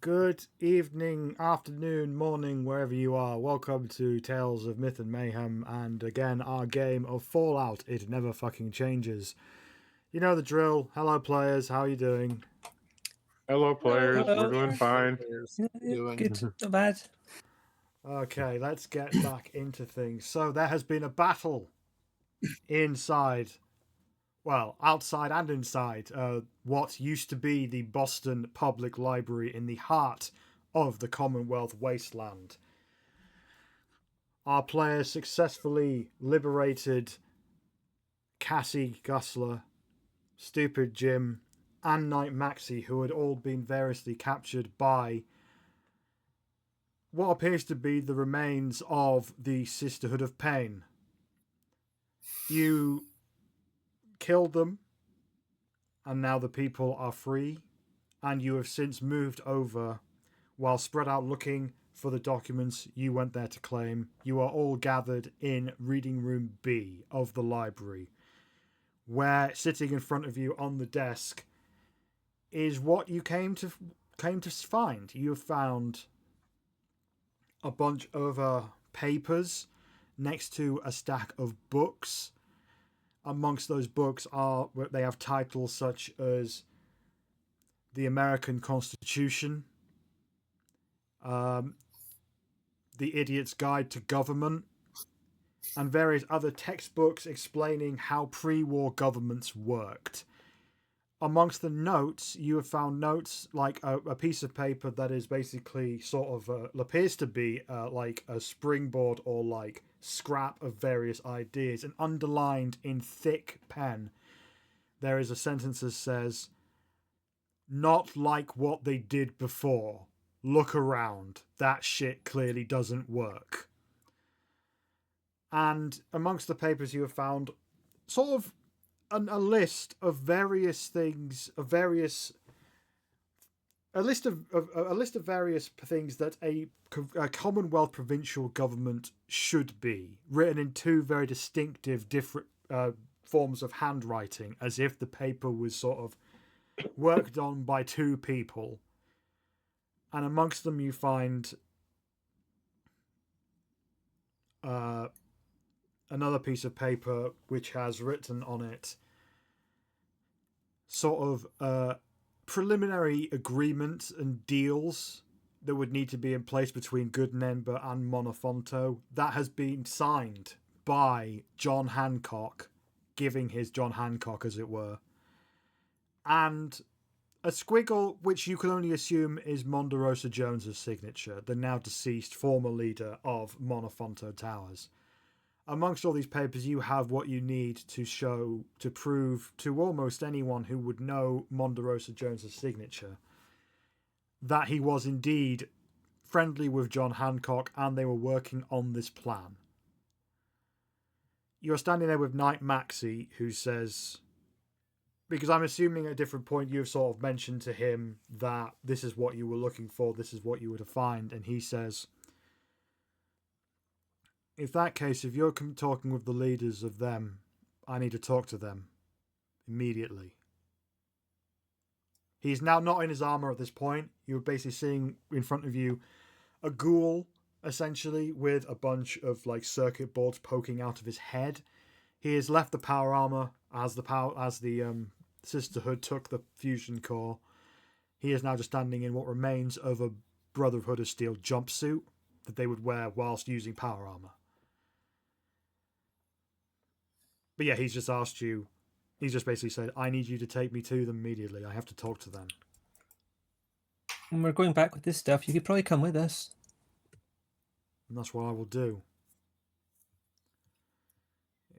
Good evening, afternoon, morning, wherever you are. Welcome to Tales of Myth and Mayhem, and again, our game of Fallout. It never fucking changes. You know the drill. Hello, players. How are you doing? Hello, players. Hello. We're doing fine. Good, not bad. Okay, let's get back into things. So, there has been a battle inside, well, outside and inside, what used to be the Boston Public Library in the heart of the Commonwealth wasteland. Our players successfully liberated Cassie Gusler, Stupid Jim, and Knight Maxie, who had all been variously captured by what appears to be the remains of the Sisterhood of Pain. You killed them, and now the people are free, and you have since moved over. While spread out looking for the documents you went there to claim, you are all gathered in Reading Room B of the library, where sitting in front of you on the desk is what you came to find. You have found a bunch of papers next to a stack of books. Amongst those books they have titles such as The American Constitution, The Idiot's Guide to Government, and various other textbooks explaining how pre-war governments worked. Amongst the notes, you have found notes like a piece of paper that is basically sort of appears to be like a springboard or like scrap of various ideas, and underlined in thick pen there is a sentence that says, "Not like what they did before. Look around. That shit clearly doesn't work." And amongst the papers you have found sort of a list of various things, a list of various things that a Commonwealth provincial government should be, written in two very distinctive different forms of handwriting, as if the paper was sort of worked on by two people. And amongst them you find another piece of paper which has written on it sort of preliminary agreements and deals that would need to be in place between Goodnember and Monofonto. That has been signed by John Hancock, giving his John Hancock, as it were. And a squiggle, which you can only assume is Monderosa Jones's signature, the now deceased former leader of Monofonto Towers. Amongst all these papers, you have what you need to prove to almost anyone who would know Monderosa Jones's signature that he was indeed friendly with John Hancock and they were working on this plan. You're standing there with Knight Maxie, who says, because I'm assuming at a different point you've sort of mentioned to him that this is what you were looking for, this is what you were to find, and he says, "In that case, if you're talking with the leaders of them, I need to talk to them immediately." He's now not in his armor at this point. You're basically seeing in front of you a ghoul, essentially, with a bunch of like circuit boards poking out of his head. He has left the power armor as the Sisterhood took the fusion core. He is now just standing in what remains of a Brotherhood of Steel jumpsuit that they would wear whilst using power armor. But yeah, he's just asked you. He's just basically said, "I need you to take me to them immediately. I have to talk to them." When we're going back with this stuff, you could probably come with us. And that's what I will do.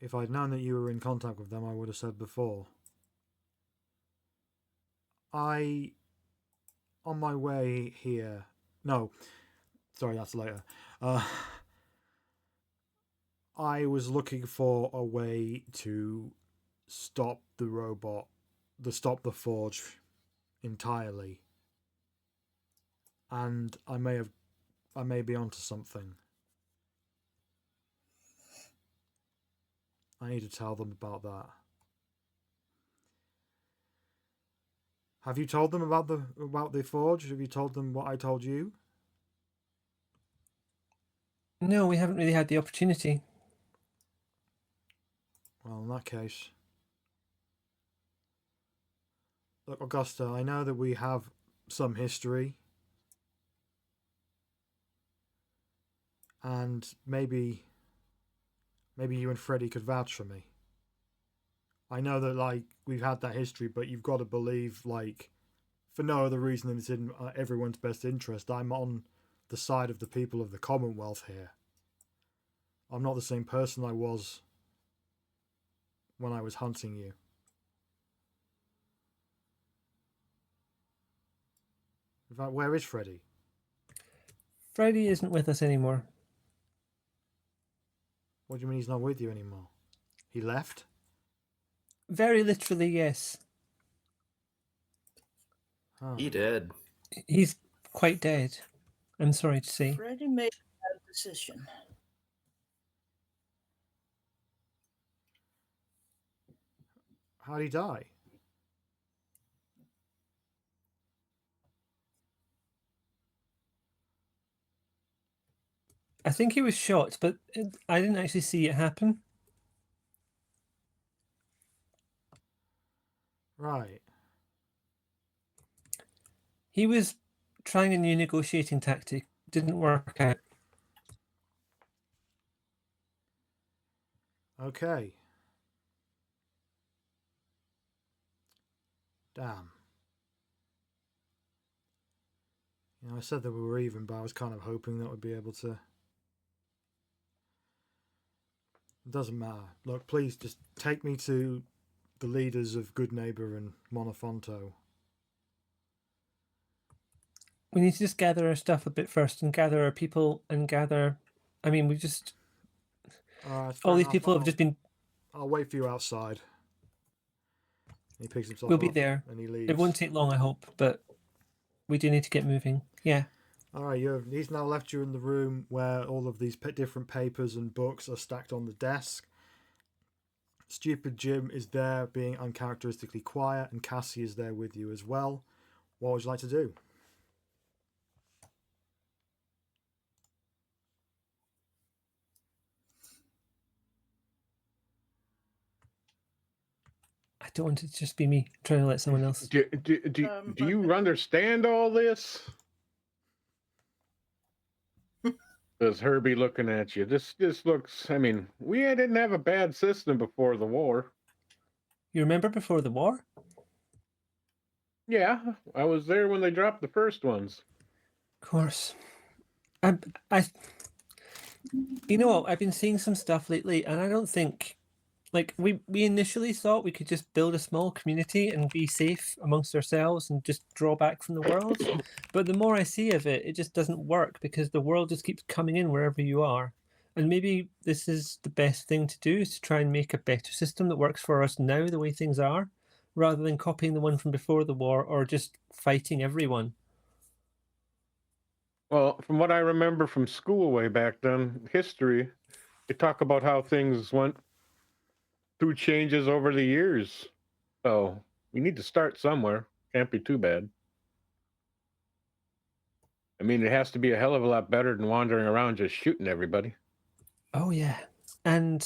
If I'd known that you were in contact with them, I would have said before. On my way here... No. Sorry, that's later. I was looking for a way to stop the robot, stop the forge entirely. And I may be onto something. I need to tell them about that. Have you told them about the forge? Have you told them what I told you? No, we haven't really had the opportunity. Well, in that case, look, Augusta, I know that we have some history, and maybe you and Freddie could vouch for me. I know that, like, we've had that history, but you've got to believe, like, for no other reason than it's in everyone's best interest, I'm on the side of the people of the Commonwealth here. I'm not the same person I was when I was hunting you. In fact, where is Freddie? Freddie isn't with us anymore. What do you mean he's not with you anymore? He left? Very literally, yes. Oh. He did. He's quite dead. I'm sorry to say. Freddie made a bad decision. How did he die? I think he was shot, but I didn't actually see it happen. Right. He was trying a new negotiating tactic. Didn't work out. Okay. Damn. You know, I said that we were even, but I was kind of hoping that we'd be able to. It doesn't matter. Look, please just take me to the leaders of Good Neighbor and Monofonto. We need to just gather our stuff a bit first and gather our people and gather. I mean, we just. All these people have just been. I'll wait for you outside. He picks himself We'll up be there. and he leaves. It won't take long, I hope, but we do need to get moving. Yeah. All right, he's now left you in the room where all of these different papers and books are stacked on the desk. Stupid Jim is there being uncharacteristically quiet, and Cassie is there with you as well. What would you like to do? I don't want it to just be me trying to let someone else. Do you understand all this? Does Herbie looking at you? This looks. I mean, we didn't have a bad system before the war. You remember before the war? Yeah, I was there when they dropped the first ones. Of course. You know what? I've been seeing some stuff lately, and I don't think, like, we initially thought we could just build a small community and be safe amongst ourselves and just draw back from the world. But the more I see of it, it just doesn't work because the world just keeps coming in wherever you are. And maybe this is the best thing to do, is to try and make a better system that works for us now, the way things are, rather than copying the one from before the war or just fighting everyone. Well, from what I remember from school way back then, history, they talk about how things went through changes over the years. So we need to start somewhere. Can't be too bad. I mean, it has to be a hell of a lot better than wandering around just shooting everybody. Oh, yeah. And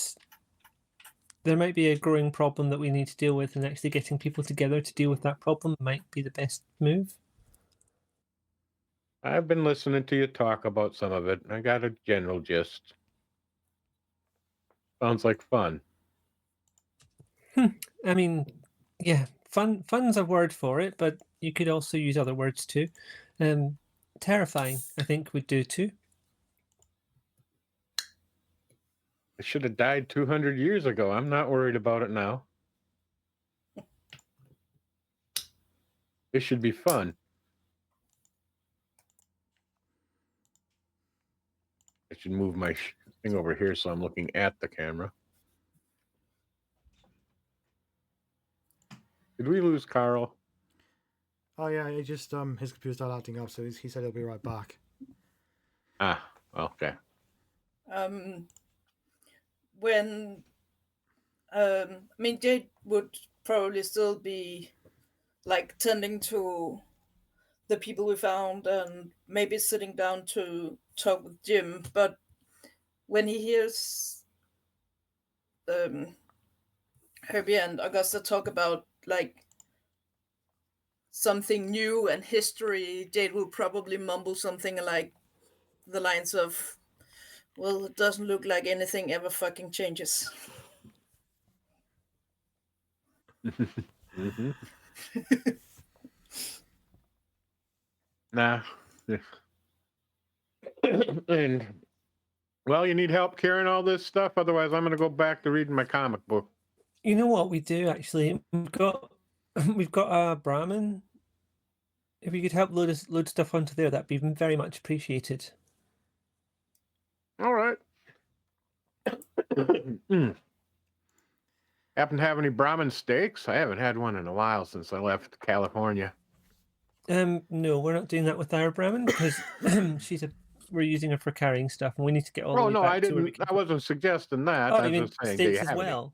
there might be a growing problem that we need to deal with, and actually getting people together to deal with that problem might be the best move. I've been listening to you talk about some of it. I got a general gist. Sounds like fun. I mean, yeah, fun's a word for it, but you could also use other words too. Terrifying, I think, would do too. I should have died 200 years ago. I'm not worried about it now. This should be fun. I should move my thing over here so I'm looking at the camera. Did we lose Carl? Oh yeah, he just his computer started acting up, so he said he'll be right back. Ah, okay. When I mean, they would probably still be like tending to the people we found and maybe sitting down to talk with Jim. But when he hears Herbie and Augusta talk about like something new and history, Jade will probably mumble something like the lines of, "Well, it doesn't look like anything ever fucking changes." Mm-hmm. Nah. And well, you need help carrying all this stuff. Otherwise, I'm going to go back to reading my comic book. You know what we do actually? We've got a Brahmin. If you could help load stuff onto there, that'd be very much appreciated. All right. Happen to have any Brahmin steaks? I haven't had one in a while since I left California. No, we're not doing that with our Brahmin because we're using her for carrying stuff, and we need to get all the Oh way no, back I to where we didn't. can. I wasn't suggesting that. Oh, I you was mean just saying, do you steaks as have well?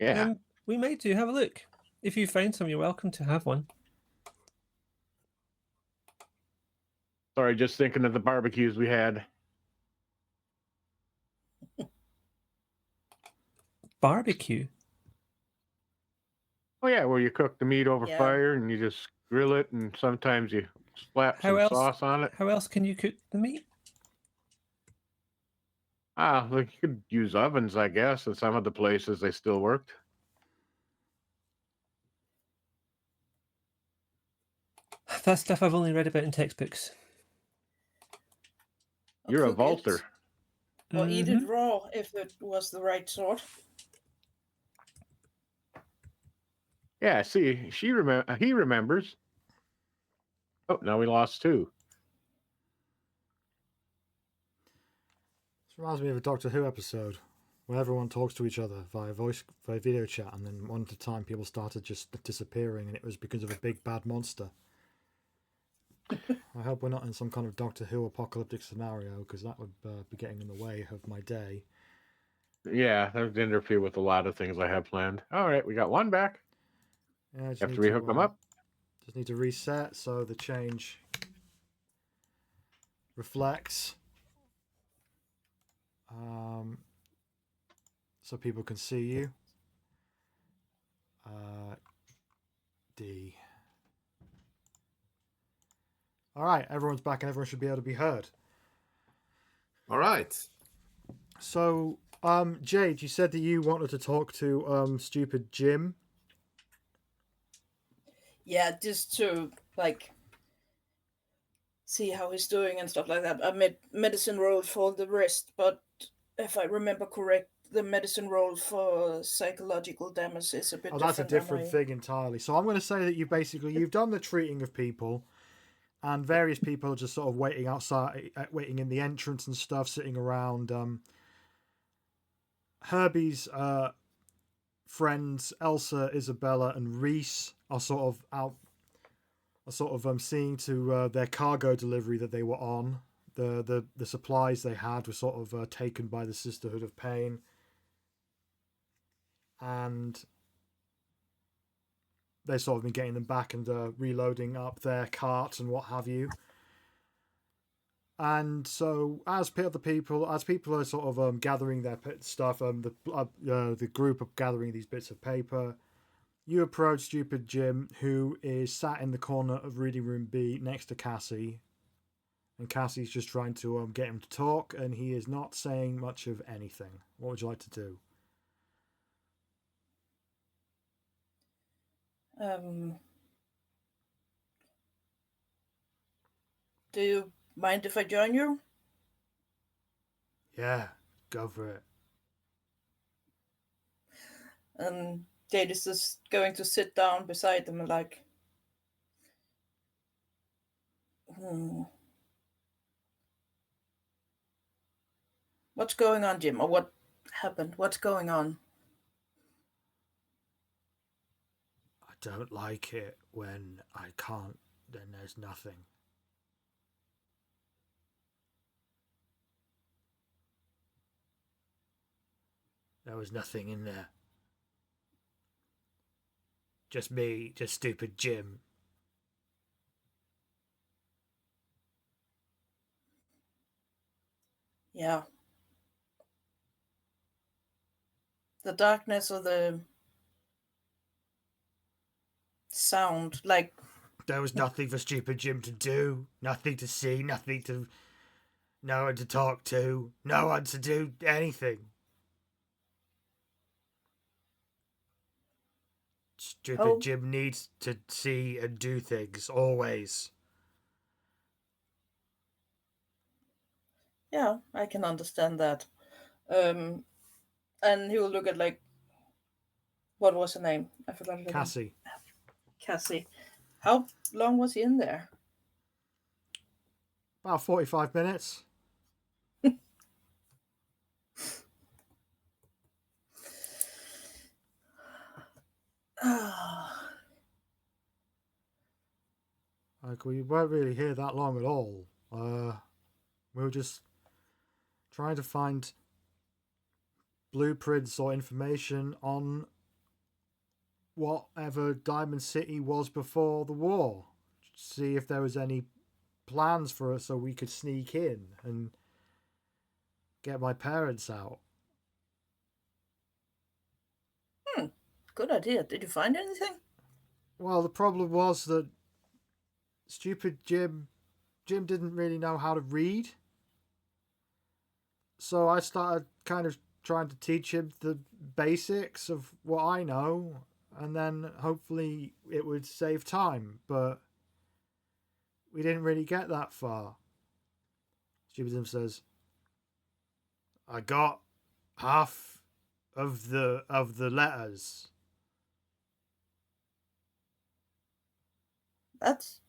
any? Yeah. We may do. Have a look. If you find some, you're welcome to have one. Sorry, just thinking of the barbecues we had. Barbecue. Oh yeah, where you cook the meat over Yeah. fire and you just grill it, and sometimes you slap How some else? sauce on it. How else can you cook the meat? Like you could use ovens, I guess. In some of the places, they still worked. That stuff I've only read about in textbooks. Or You're a cook it, vaulter. or eat it raw if it was the right sort. Yeah, see, he remembers. Oh, now we lost two. This reminds me of a Doctor Who episode where everyone talks to each other via video chat, and then one at a time people started just disappearing, and it was because of a big bad monster. I hope we're not in some kind of Doctor Who apocalyptic scenario, because that would be getting in the way of my day. Yeah, that would interfere with a lot of things I have planned. All right, we got one back. Yeah, Have to rehook them up. Just need to reset so the change reflects, so people can see you. D. All right, everyone's back and everyone should be able to be heard. All right. So, Jade, you said that you wanted to talk to stupid Jim. Yeah, just to like see how he's doing and stuff like that. I made medicine roll for the wrist, but if I remember correct, the medicine roll for psychological damage is a bit different. Oh, that's a different thing entirely. So I'm going to say that you've done the treating of people, and various people are just sort of waiting outside, waiting in the entrance and stuff, sitting around. Herbie's friends Elsa, Isabella, and Reese are sort of seeing to their cargo delivery that they were on. The supplies they had were sort of taken by the Sisterhood of Pain, and they've sort of been getting them back and reloading up their cart and what have you. And so, as people are sort of gathering their stuff, the group are gathering these bits of paper. You approach stupid Jim, who is sat in the corner of reading room B next to Cassie, and Cassie's just trying to get him to talk, and he is not saying much of anything. What would you like to do? Do you mind if I join you? Yeah, go for it. And Jade is just going to sit down beside them and like, What's going on, Jim? Or what happened? What's going on? I don't like it when I can't, then there's nothing. There was nothing in there. Just me, just stupid Jim. Yeah. The darkness or the sound, like, There was nothing for stupid Jim to do, nothing to see, nothing to... No one to talk to, no one to do anything. Stupid Oh. Jim needs to see and do things, always. yeah, I can understand that. And he will look at, like, what was her name? I forgot her name. Cassie. Cassie. How long was he in there? About 45 minutes. Like, we weren't really here that long at all. We were just trying to find blueprints or information on whatever Diamond City was before the war. See if there was any plans for us so we could sneak in and get my parents out. Good idea. Did you find anything? Well, the problem was that stupid Jim didn't really know how to read. So I started kind of trying to teach him the basics of what I know, and then hopefully it would save time, but we didn't really get that far. Stupid Jim says, I got half of the letters. That's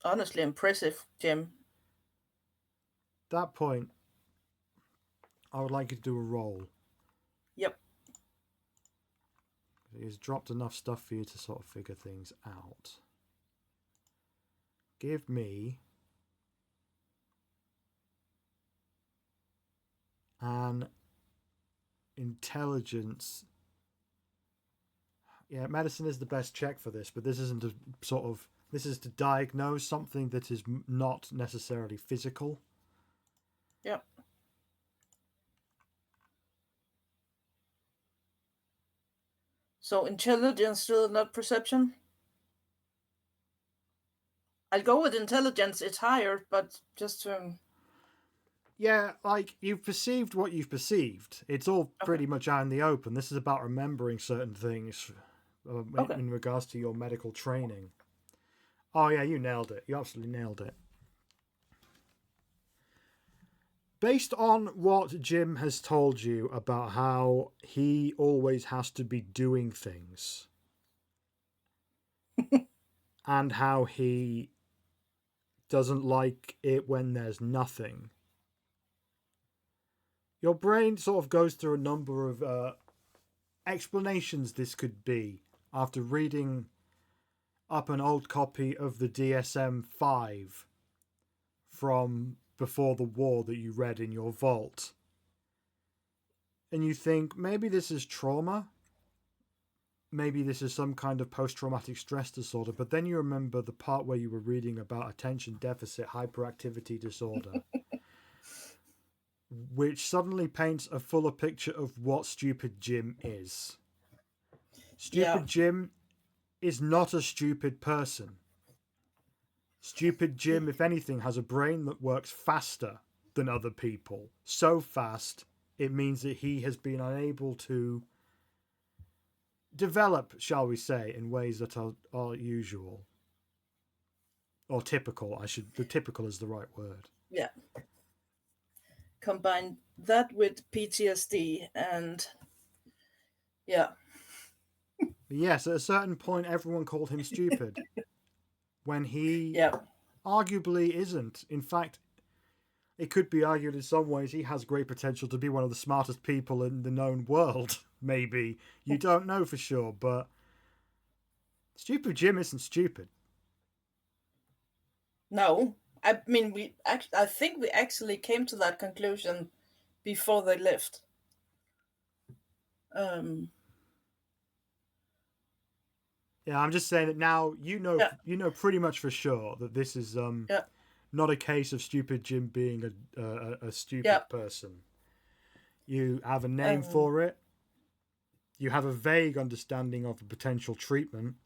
honestly impressive, Jim. At that point, I would like you to do a roll. Yep. He's dropped enough stuff for you to sort of figure things out. Give me an intelligence. Yeah, medicine is the best check for this, but this isn't a sort of... This is to diagnose something that is not necessarily physical. Yep. So intelligence still not perception? I'll go with intelligence. It's higher, but just to... Yeah, like, you've perceived what you've perceived. It's all pretty much out in the open. This is about remembering certain things in regards to your medical training. Oh, yeah, you nailed it. You absolutely nailed it. Based on what Jim has told you about how he always has to be doing things and how he doesn't like it when there's nothing, your brain sort of goes through a number of explanations this could be after reading up an old copy of the DSM-5 from before the war that you read in your vault. And you think, maybe this is trauma. Maybe this is some kind of post-traumatic stress disorder. But then you remember the part where you were reading about attention deficit hyperactivity disorder, which suddenly paints a fuller picture of what Stupid Jim is. Stupid Jim is not a stupid person. Stupid Jim, if anything, has a brain that works faster than other people. So fast, it means that he has been unable to develop, shall we say, in ways that are usual. Or typical. The typical is the right word. Yeah. Combine that with PTSD and... Yeah. Yes, at a certain point, everyone called him stupid. When he arguably isn't. In fact, it could be argued in some ways he has great potential to be one of the smartest people in the known world, maybe. You don't know for sure, but Stupid Jim isn't stupid. No. I mean, I think we actually came to that conclusion before they left. Yeah, I'm just saying that now Yeah. you know pretty much for sure that this is Yeah. not a case of stupid Jim being a stupid Yeah. person. You have a name Um, for it. You have a vague understanding of a potential treatment,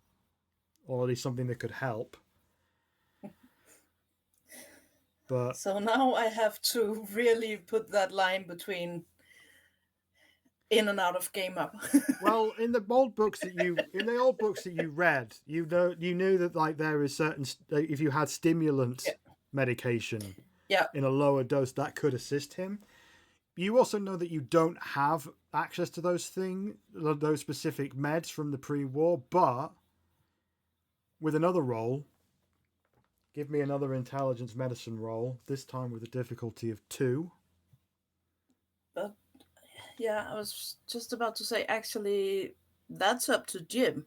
or at least something that could help. But So now I have to really put that line between in and out of game up. well, in the old books that you read, you knew that like there is certain if you had stimulant medication Yeah. in a lower dose that could assist him. You also know that you don't have access to those specific meds from the pre-war, but with another roll, give me another intelligence medicine roll, this time with a difficulty of 2. But yeah, I was just about to say, actually, that's up to Jim.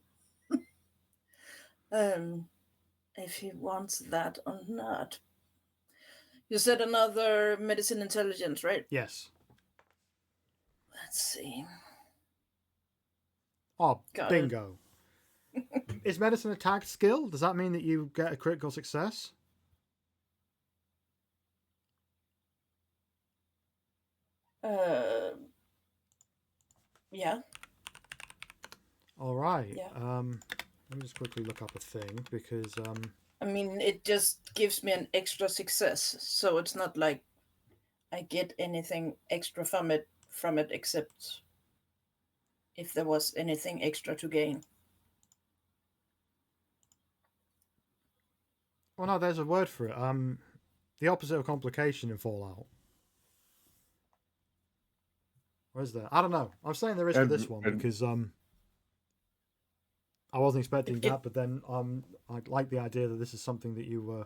If he wants that or not. You said another medicine intelligence, right? Yes. Let's see. Oh, Got bingo. Is medicine a tagged skill? Does that mean that you get a critical success? Yeah. All right. Yeah. Let me just quickly look up a thing because I mean, it just gives me an extra success, so it's not like I get anything extra from it except if there was anything extra to gain. well, no, there's a word for it. The opposite of complication in Fallout. Where's that? I don't know. I'm saying there is for this one because I wasn't expecting that, but then I like the idea that this is something that you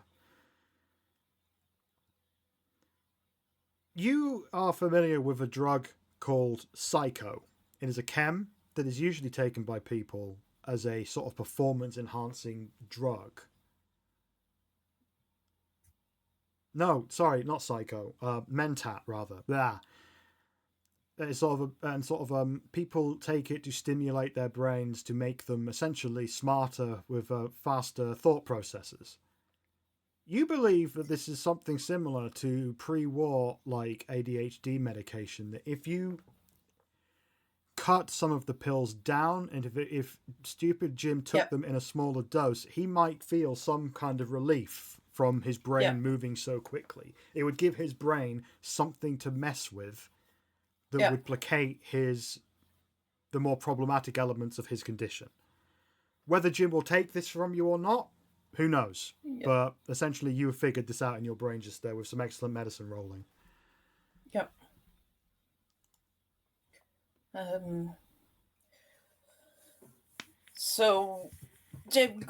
are familiar with a drug called Psycho. It is a chem that is usually taken by people as a sort of performance enhancing drug. No, sorry, not Psycho. Mentat rather. Yeah. It's sort of people take it to stimulate their brains to make them essentially smarter with faster thought processes. You believe that this is something similar to pre-war like ADHD medication, that if you cut some of the pills down and if stupid Jim took them in a smaller dose, he might feel some kind of relief from his brain moving so quickly. It would give his brain something to mess with that would placate the more problematic elements of his condition. Whether Jim will take this from you or not, who knows? But essentially, you have figured this out in your brain just there with some excellent medicine rolling. Yep. So, Jim,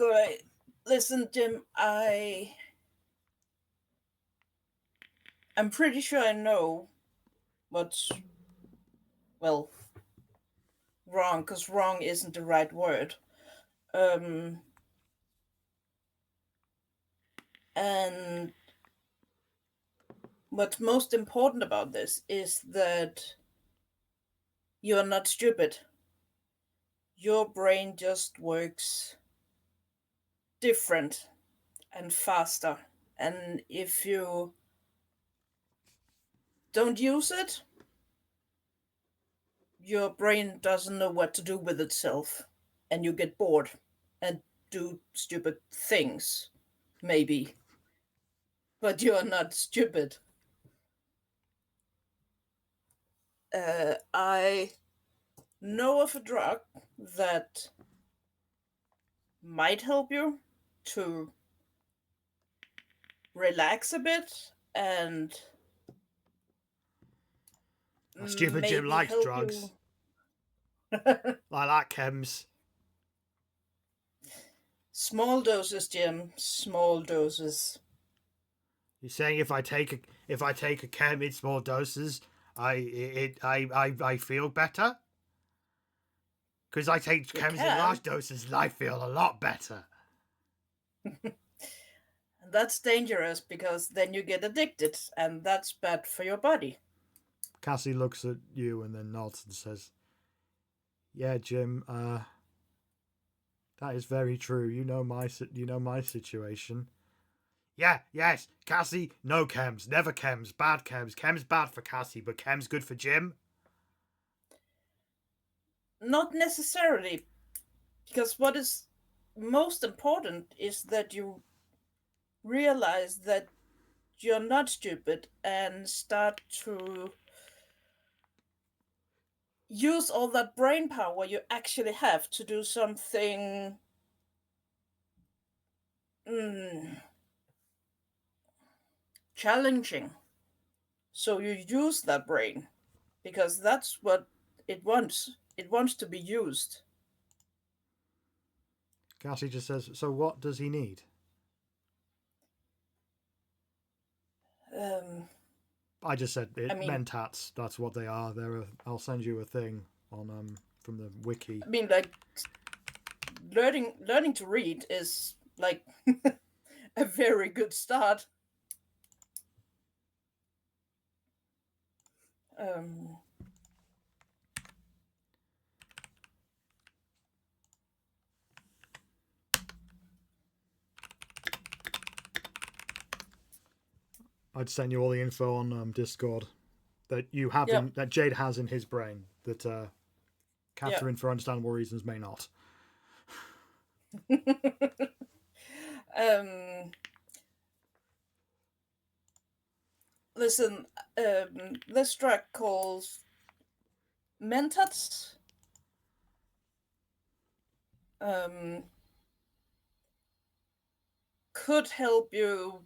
listen, Jim, I'm pretty sure I know what's, well, wrong, because wrong isn't the right word. And what's most important about this is that you're not stupid. Your brain just works different and faster. And if you don't use it, your brain doesn't know what to do with itself. And you get bored and do stupid things, maybe. But you're not stupid. I know of a drug that might help you to relax a bit and Stupid Jim likes drugs. I like chems. Small doses, Jim. Small doses. You're saying if I take a chem in small doses, I feel better? Because I take chems in large doses and I feel a lot better. That's dangerous because then you get addicted and that's bad for your body. Cassie looks at you and then nods and says, "Yeah, Jim, That is very true. You know my situation. Yeah, yes, Cassie, no chems, never chems, bad chems. Chems bad for Cassie, but chems good for Jim. Not necessarily, because what is most important is that you realize that you're not stupid and start to use all that brain power you actually have to do something challenging. So you use that brain because that's what it wants. It wants to be used. Cassie just says, so what does he need? I just said it. Mentats. That's what they are. I'll send you a thing on from the wiki. I mean, like learning to read is like a very good start. I'd send you all the info on Discord that you have that Jade has in his brain that Catherine, for understandable reasons, may not. Listen, this track calls Mentats. Could help you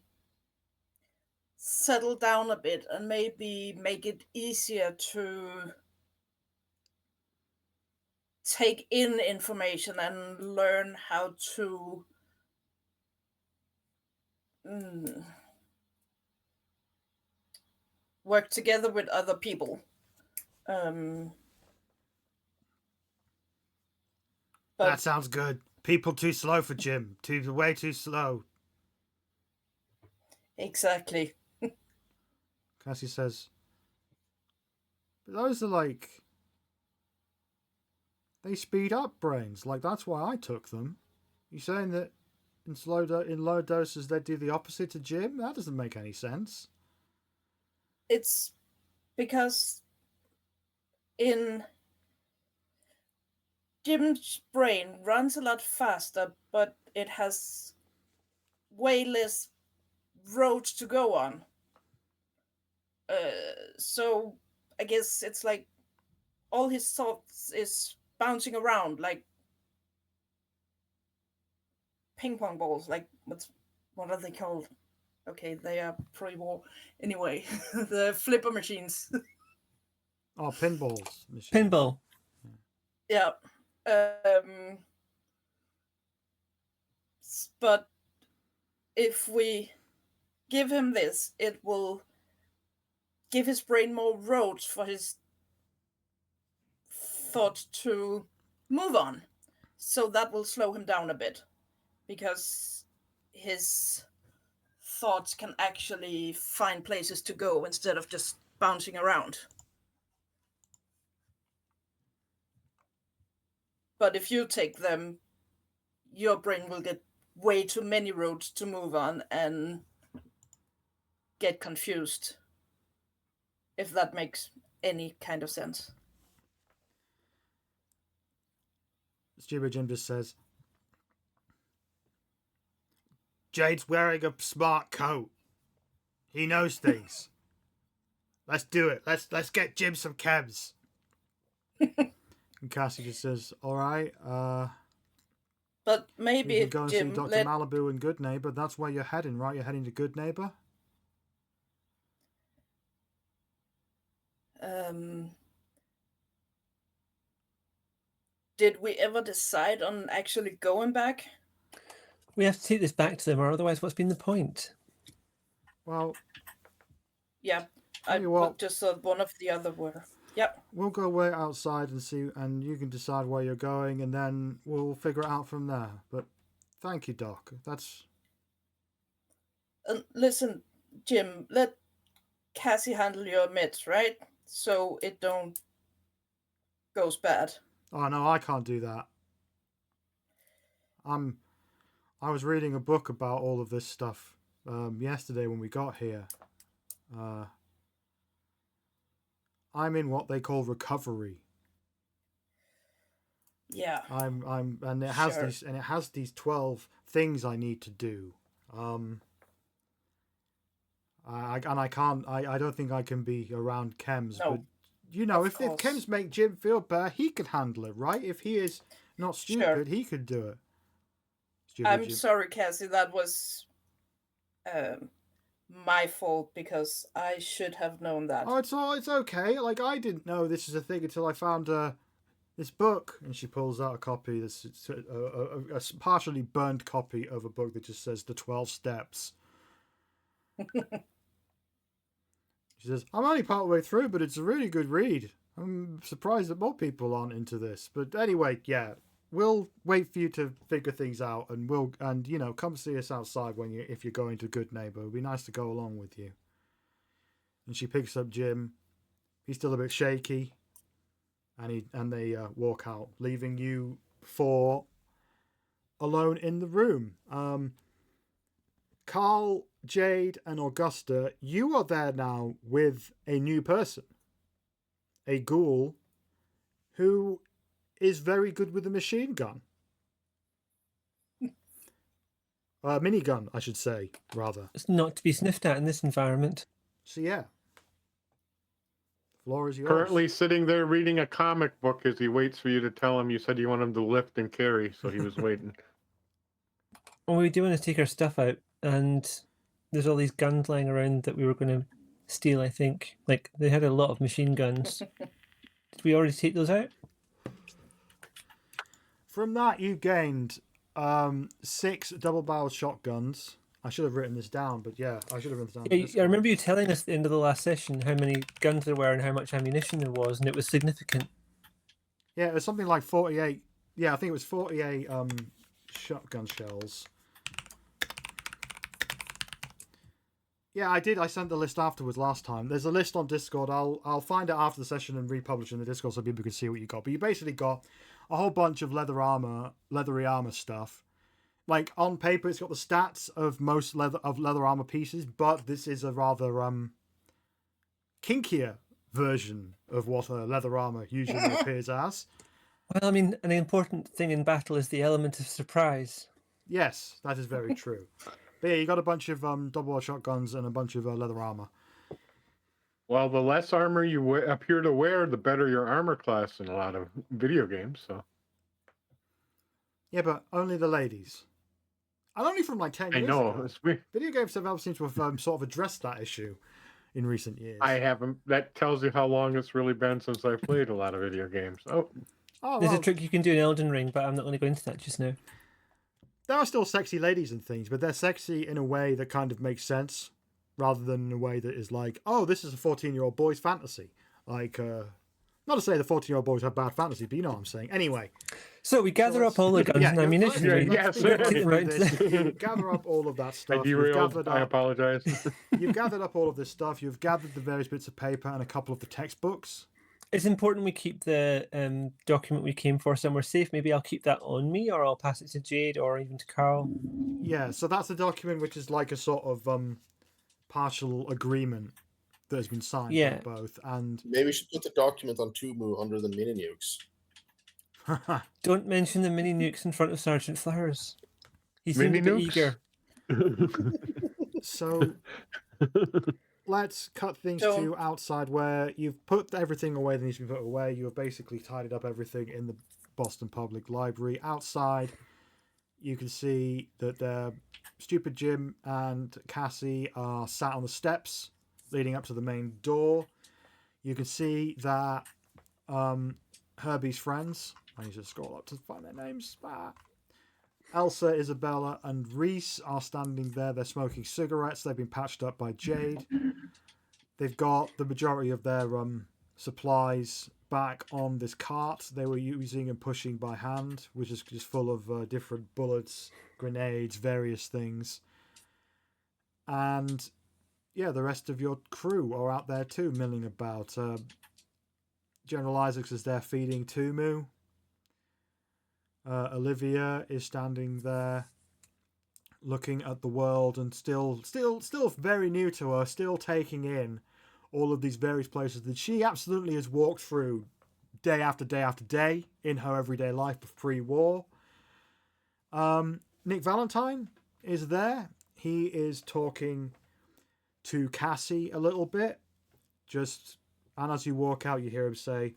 settle down a bit and maybe make it easier to take in information and learn how to work together with other people. That sounds good. People too slow for Jim. Way too slow. Exactly. Cassie says, but those are like, they speed up brains. Like, that's why I took them. You saying that in low doses they do the opposite to Jim? That doesn't make any sense. It's because in Jim's brain runs a lot faster, but it has way less roads to go on. So I guess it's like all his thoughts is bouncing around like ping pong balls. Like what are they called? Okay, they are pre-war anyway. The flipper machines. Oh, pinballs. Pinball. Yeah. But if we give him this, it will give his brain more roads for his thought to move on. So that will slow him down a bit because his thoughts can actually find places to go instead of just bouncing around. But if you take them, your brain will get way too many roads to move on and get confused, if that makes any kind of sense. Stupid Jim just says, Jade's wearing a smart coat. He knows things. Let's do it. Let's get Jim some chems. And Cassie just says, all right, but maybe you can go and Jim see Dr. Malibu and Good Neighbor. That's where you're heading, right? You're heading to Good Neighbor? Did we ever decide on actually going back? We have to take this back to them, or otherwise what's been the point? Well, yeah, I just thought one of the other were. Yep. We'll go wait outside and see, and you can decide where you're going, and then we'll figure it out from there. But thank you, Doc. That's... listen, Jim, let Cassie handle your meds, right? So it don't goes bad. Oh, no, I can't do that. I was reading a book about all of this stuff yesterday when we got here. I'm in what they call recovery. Yeah. And it has Sure. these 12 things I need to do. I don't think I can be around Chems, No, but you know, of if course. Chems make Jim feel better, he could handle it, right? If he is not stupid, he could do it. Stupid I'm Jim. sorry, Cassie. That was my fault because I should have known that. Oh, it's okay. Like, I didn't know this is a thing until I found this book, and she pulls out a copy. This a partially burned copy of a book that just says the 12 steps. She says, "I'm only part way through, but it's a really good read. I'm surprised that more people aren't into this. But anyway, yeah, we'll wait for you to figure things out, and come see us outside if you're going to Good Neighbor. It'd be nice to go along with you." And she picks up Jim. He's still a bit shaky, and they walk out, leaving you four alone in the room. Carl, Jade, and Augusta, you are there now with a new person. A ghoul who is very good with a machine gun. Minigun, I should say, rather. It's not to be sniffed at in this environment. So yeah. The floor is yours. Currently sitting there reading a comic book as he waits for you to tell him you said you want him to lift and carry, so he was waiting. Well, we do want to take our stuff out, and there's all these guns lying around that we were going to steal, I think. Like, they had a lot of machine guns. Did we already take those out? From that, you gained 6 double-barreled shotguns. I should have written this down, but yeah, I should have written this down. I remember you telling us at the end of the last session how many guns there were and how much ammunition there was, and it was significant. Yeah, it was something like 48. Yeah, I think it was 48 shotgun shells. Yeah, I did. I sent the list afterwards last time. There's a list on Discord. I'll find it after the session and republish in the Discord so people can see what you got. But you basically got a whole bunch of leathery armor stuff. Like, on paper, it's got the stats of most leather armor pieces, but this is a rather kinkier version of what leather armor usually appears as. Well, I mean, an important thing in battle is the element of surprise. Yes, that is very true. But yeah, you got a bunch of double shotguns and a bunch of leather armor. Well, the less armor you appear to wear, the better your armor class in a lot of video games. So. Yeah, but only the ladies. And only from like 10 years ago. It's weird. Video games have seem to have sort of addressed that issue in recent years. I haven't. That tells you how long it's really been since I've played a lot of video games. There's a trick you can do in Elden Ring, but I'm not going to go into that just now. There are still sexy ladies and things, but they're sexy in a way that kind of makes sense, rather than in a way that is like, oh, this is a 14-year-old boy's fantasy. Like, not to say the 14-year-old boys have bad fantasy, but you know what I'm saying. Anyway. So we gather up all the guns and ammunition. You gather up all of that stuff. I apologize. You've gathered up all of this stuff. You've gathered the various bits of paper and a couple of the textbooks. It's important we keep the document we came for somewhere safe. Maybe I'll keep that on me, or I'll pass it to Jade, or even to Carl. Yeah, so that's a document which is like a sort of partial agreement that has been signed by both. And maybe we should put the document on Tumu under the mini nukes. Don't mention the mini nukes in front of Sergeant Flowers. He seemed a bit eager. So let's cut things to outside, where you've put everything away that needs to be put away. You have basically tidied up everything in the Boston Public Library. Outside, you can see that Stupid Jim and Cassie are sat on the steps leading up to the main door. You can see that Herbie's friends, I need to scroll up to find their names. Elsa, Isabella, and Reese are standing there. They're smoking cigarettes. They've been patched up by Jade. They've got the majority of their supplies back on this cart they were using and pushing by hand, which is just full of different bullets, grenades, various things. And yeah, the rest of your crew are out there too, milling about. General Isaacs is there feeding Tumu. Olivia is standing there, looking at the world, and still very new to her, still taking in all of these various places that she absolutely has walked through day after day after day in her everyday life pre-war. Nick Valentine is there. He is talking to Cassie a little bit. And as you walk out, you hear him say,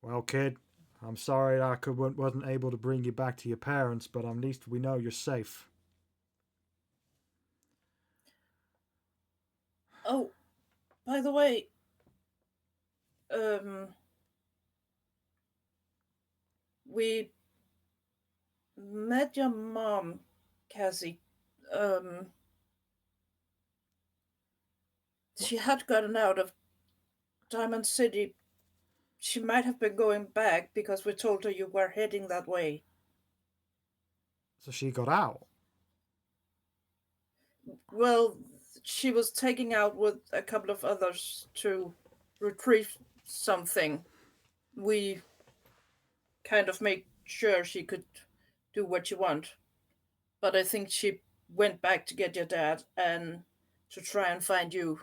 "Well, kid, I'm sorry I wasn't able to bring you back to your parents, but at least we know you're safe." Oh, by the way, we met your mom, Cassie. She had gotten out of Diamond City. She might have been going back because we told her you were heading that way. So she got out. Well, she was taking out with a couple of others to retrieve something. We kind of made sure she could do what she want. But I think she went back to get your dad and to try and find you.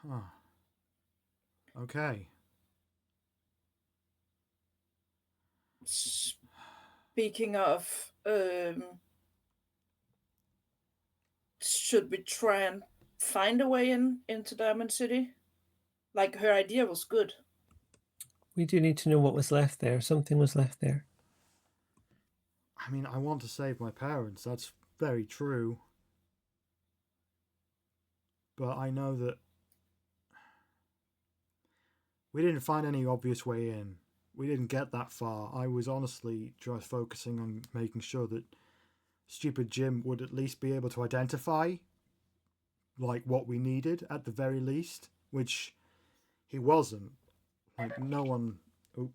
Huh. Okay. Speaking of, should we try and find a way into Diamond City? Like, her idea was good. We do need to know what was left there. Something was left there. I mean, I want to save my parents. That's very true. But I know that we didn't find any obvious way in. We didn't get that far. I was honestly just focusing on making sure that stupid Jim would at least be able to identify like what we needed at the very least, which he wasn't. Like, no one... Oh.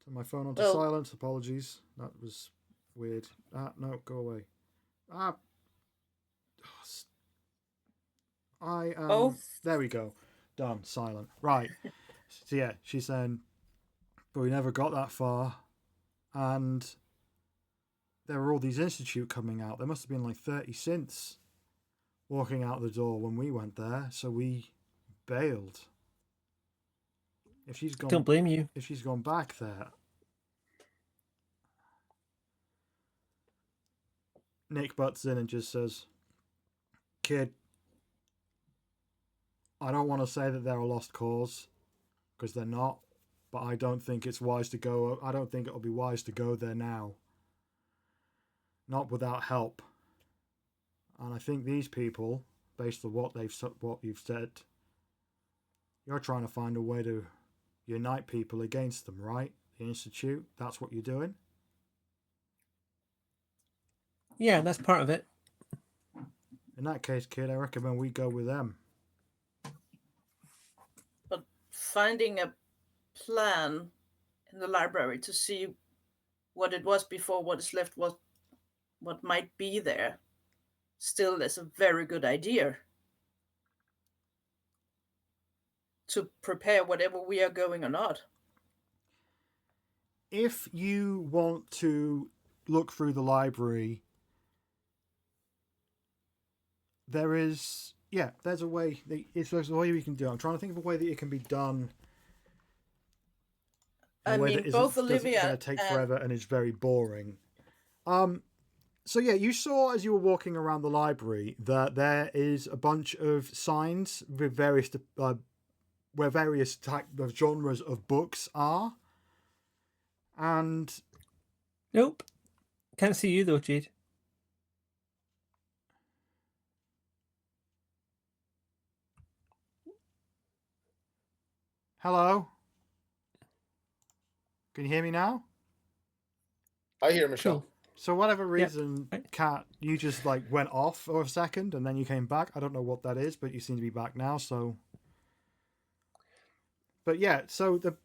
Turn my phone onto silence. Apologies. That was weird. No, go away. There we go. Done. Silent. Right. So yeah, she's saying, but we never got that far. And there were all these institute coming out. There must have been like 30 synths walking out the door when we went there. So we bailed. If she's gone, don't blame you. If she's gone back there. Nick butts in and just says, "Kid, I don't want to say that they're a lost cause, because they're not, but I don't think it's wise to go. I don't think it'll be wise to go there now. Not without help. And I think these people, based on what you've said, you're trying to find a way to unite people against them, right? The Institute, that's what you're doing?" Yeah, that's part of it. In that case, kid, I recommend we go with them. But finding a plan in the library to see what it was before what is left, what might be there, still is a very good idea to prepare whatever we are going or not. If you want to look through the library, there's a way. There's a way we can do it. I'm trying to think of a way that it can be done. I mean, both Olivia going to take forever and it's very boring. So yeah, you saw as you were walking around the library that there is a bunch of signs with various where various type of genres of books are. And nope, can't see you though, Jade. Hello? Can you hear me now? I hear Michelle. Cool. So whatever reason, Kat, you just like went off for a second and then you came back. I don't know what that is, but you seem to be back now, so... But yeah, so the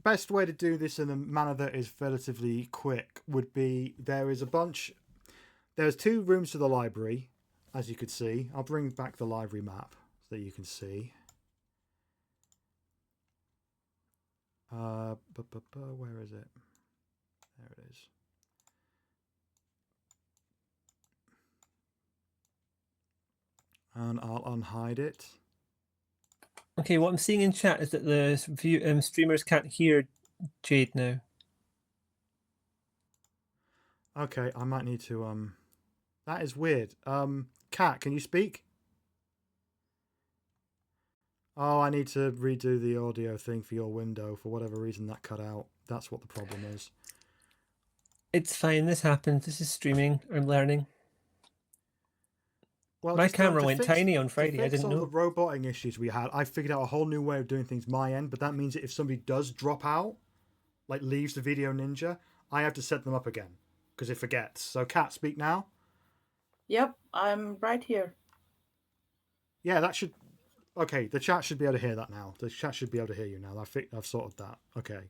best way to do this in a manner that is relatively quick would be there's 2 rooms to the library, as you could see. I'll bring back the library map so that you can see. Where is it? There it is. And I'll unhide it. Okay, what I'm seeing in chat is that the streamers can't hear Jade now. Okay, I might need to that is weird. Kat, can you speak? Oh, I need to redo the audio thing for your window. For whatever reason that cut out. That's what the problem is. It's fine, this happens. This is streaming. I'm learning. Well, My just, camera to went fix, tiny on to Friday. I fix didn't all know. the roboting issues we had, I figured out a whole new way of doing things my end, but that means that if somebody does drop out, like leaves the Video Ninja, I have to set them up again because it forgets. So, Kat, speak now. Yep, I'm right here. Yeah, that should... Okay, the chat should be able to hear that now. The chat should be able to hear you now. I've sorted that. Okay.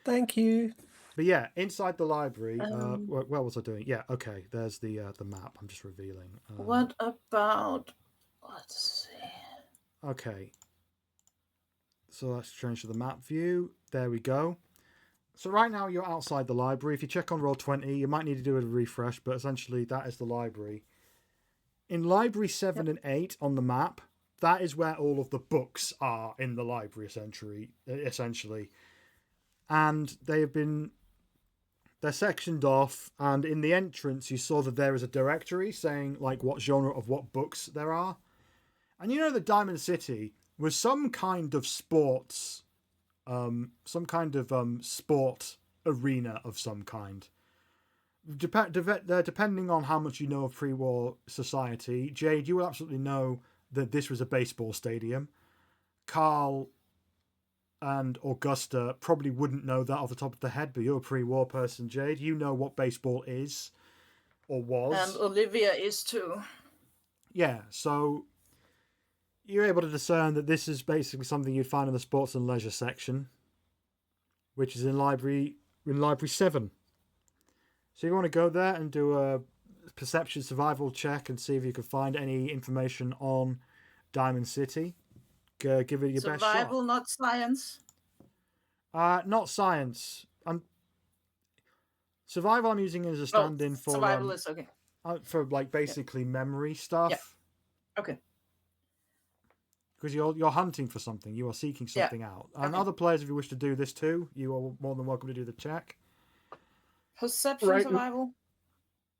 Thank you. But yeah, inside the library, what was I doing? Yeah, okay, there's the map I'm just revealing. What about... Let's see. Okay. So let's change to the map view. There we go. So right now you're outside the library. If you check on Roll20, you might need to do a refresh, but essentially that is the library. In Library 7 and 8 on the map, that is where all of the books are in the library, essentially. And they're sectioned off, and in the entrance you saw that there is a directory saying like what genre of what books there are. And you know that Diamond City was some kind of sports, sport arena of some kind. Depending on how much you know of pre-war society, Jade, you will absolutely know that this was a baseball stadium. Carl and Augusta probably wouldn't know that off the top of their head, but you're a pre-war person, Jade. You know what baseball is, or was. And Olivia is too. Yeah, so you're able to discern that this is basically something you'd find in the sports and leisure section, which is in Library 7. So you want to go there and do a perception survival check and see if you can find any information on Diamond City. Give it your best shot. Survival, not science. Not science. Survival I'm using as a stand-in for survival is okay. For like basically memory stuff. Yeah. Okay. Because you're hunting for something, you are seeking something out. And other players, if you wish to do this too, you are more than welcome to do the check. Perception survival.